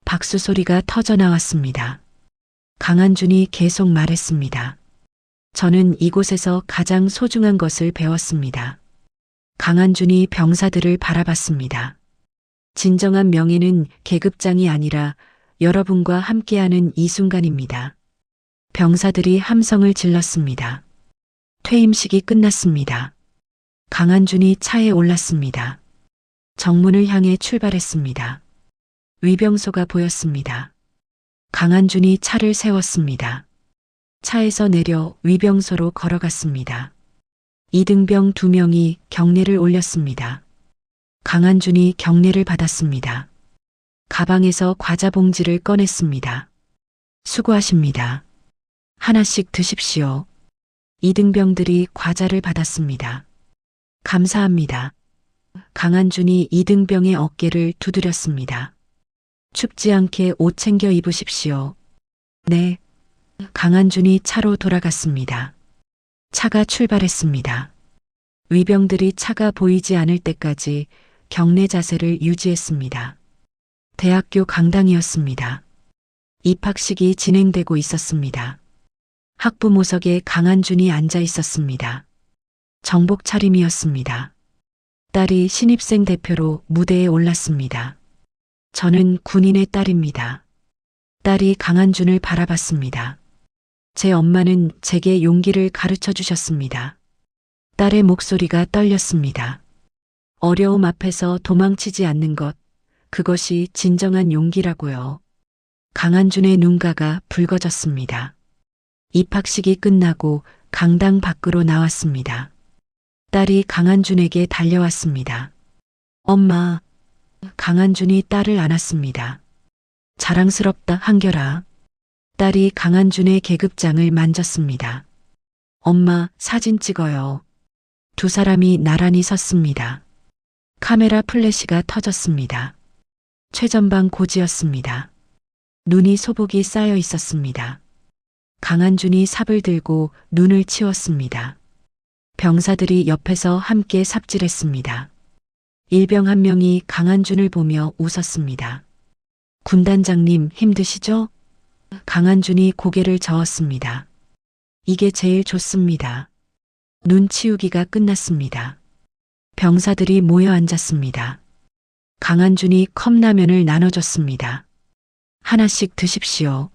박수 소리가 터져 나왔습니다. 강한준이 계속 말했습니다. 저는 이곳에서 가장 소중한 것을 배웠습니다. 강한준이 병사들을 바라봤습니다. 진정한 명예는 계급장이 아니라 여러분과 함께하는 이 순간입니다. 병사들이 함성을 질렀습니다. 퇴임식이 끝났습니다. 강한준이 차에 올랐습니다. 정문을 향해 출발했습니다. 위병소가 보였습니다. 강한준이 차를 세웠습니다. 차에서 내려 위병소로 걸어갔습니다. 이등병 2명이 경례를 올렸습니다. 강한준이 경례를 받았습니다. 가방에서 과자 봉지를 꺼냈습니다. 수고하십니다. 하나씩 드십시오. 이등병들이 과자를 받았습니다. 감사합니다. 강한준이 이등병의 어깨를 두드렸습니다. 춥지 않게 옷 챙겨 입으십시오. 네. 강한준이 차로 돌아갔습니다. 차가 출발했습니다. 위병들이 차가 보이지 않을 때까지 경례 자세를 유지했습니다. 대학교 강당이었습니다. 입학식이 진행되고 있었습니다. 학부모석에 강한준이 앉아 있었습니다. 정복 차림이었습니다. 딸이 신입생 대표로 무대에 올랐습니다. 저는 군인의 딸입니다. 딸이 강한준을 바라봤습니다. 제 엄마는 제게 용기를 가르쳐 주셨습니다. 딸의 목소리가 떨렸습니다. 어려움 앞에서 도망치지 않는 것, 그것이 진정한 용기라고요. 강한준의 눈가가 붉어졌습니다. 입학식이 끝나고 강당 밖으로 나왔습니다. 딸이 강한준에게 달려왔습니다. 엄마. 강한준이 딸을 안았습니다. 자랑스럽다 한결아. 딸이 강한준의 계급장을 만졌습니다. 엄마, 사진 찍어요. 두 사람이 나란히 섰습니다. 카메라 플래시가 터졌습니다. 최전방 고지였습니다. 눈이 소복이 쌓여 있었습니다. 강한준이 삽을 들고 눈을 치웠습니다. 병사들이 옆에서 함께 삽질했습니다. 일병 한 명이 강한준을 보며 웃었습니다. 군단장님 힘드시죠? 강한준이 고개를 저었습니다. 이게 제일 좋습니다. 눈 치우기가 끝났습니다. 병사들이 모여 앉았습니다. 강한준이 컵라면을 나눠줬습니다. 하나씩 드십시오.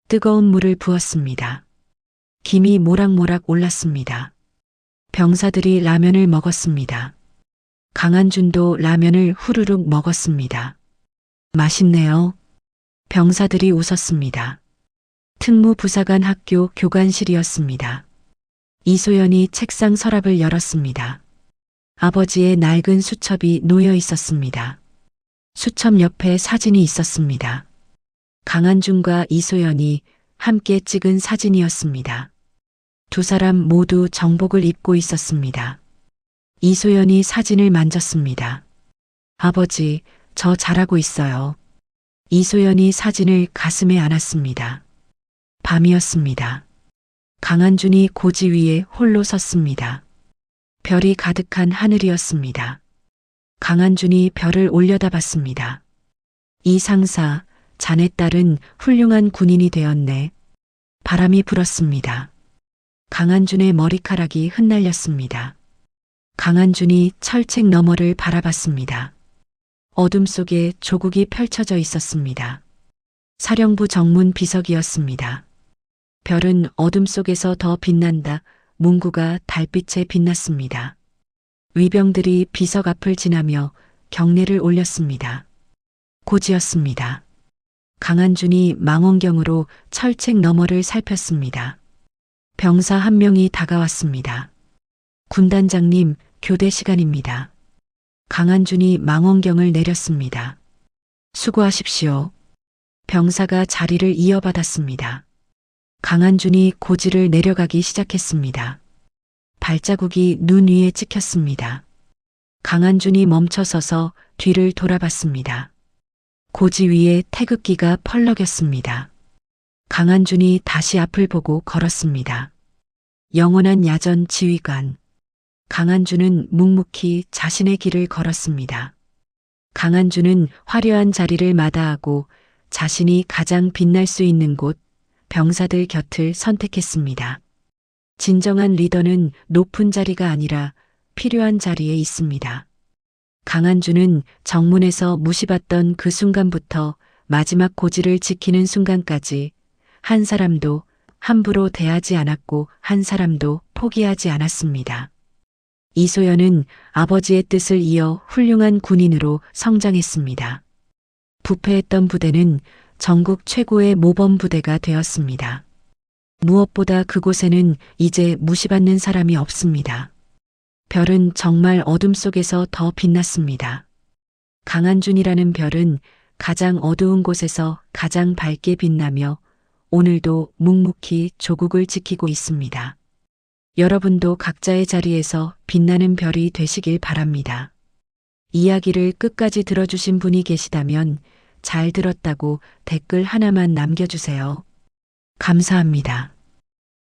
뜨거운 물을 부었습니다. 김이 모락모락 올랐습니다. 병사들이 라면을 먹었습니다. 강한준도 라면을 후루룩 먹었습니다. 맛있네요. 병사들이 웃었습니다. 특무부사관 학교 교관실이었습니다. 이소연이 책상 서랍을 열었습니다. 아버지의 낡은 수첩이 놓여 있었습니다. 수첩 옆에 사진이 있었습니다. 강한준과 이소연이 함께 찍은 사진이었습니다. 두 사람 모두 정복을 입고 있었습니다. 이소연이 사진을 만졌습니다. 아버지, 저 잘하고 있어요. 이소연이 사진을 가슴에 안았습니다. 밤이었습니다. 강한준이 고지 위에 홀로 섰습니다. 별이 가득한 하늘이었습니다. 강한준이 별을 올려다봤습니다. 이 상사, 자네 딸은 훌륭한 군인이 되었네. 바람이 불었습니다. 강한준의 머리카락이 흩날렸습니다. 강한준이 철책 너머를 바라봤습니다. 어둠 속에 조국이 펼쳐져 있었습니다. 사령부 정문 비석이었습니다. 별은 어둠 속에서 더 빛난다. 문구가 달빛에 빛났습니다. 위병들이 비석 앞을 지나며 경례를 올렸습니다. 고지였습니다. 강한준이 망원경으로 철책 너머를 살폈습니다. 병사 한 명이 다가왔습니다. 군단장님, 교대 시간입니다. 강한준이 망원경을 내렸습니다. 수고하십시오. 병사가 자리를 이어받았습니다. 강한준이 고지를 내려가기 시작했습니다. 발자국이 눈 위에 찍혔습니다. 강한준이 멈춰서서 뒤를 돌아봤습니다. 고지 위에 태극기가 펄럭였습니다. 강한준이 다시 앞을 보고 걸었습니다. 영원한 야전 지휘관. 강한준은 묵묵히 자신의 길을 걸었습니다. 강한준은 화려한 자리를 마다하고 자신이 가장 빛날 수 있는 곳, 병사들 곁을 선택했습니다. 진정한 리더는 높은 자리가 아니라 필요한 자리에 있습니다. 강한주는 정문에서 무시받던 그 순간부터 마지막 고지를 지키는 순간까지 한 사람도 함부로 대하지 않았고 한 사람도 포기하지 않았습니다. 이소연은 아버지의 뜻을 이어 훌륭한 군인으로 성장했습니다. 부패했던 부대는 전국 최고의 모범 부대가 되었습니다. 무엇보다 그곳에는 이제 무시받는 사람이 없습니다. 별은 정말 어둠 속에서 더 빛났습니다. 강한준이라는 별은 가장 어두운 곳에서 가장 밝게 빛나며 오늘도 묵묵히 조국을 지키고 있습니다. 여러분도 각자의 자리에서 빛나는 별이 되시길 바랍니다. 이야기를 끝까지 들어주신 분이 계시다면 잘 들었다고 댓글 하나만 남겨주세요. 감사합니다.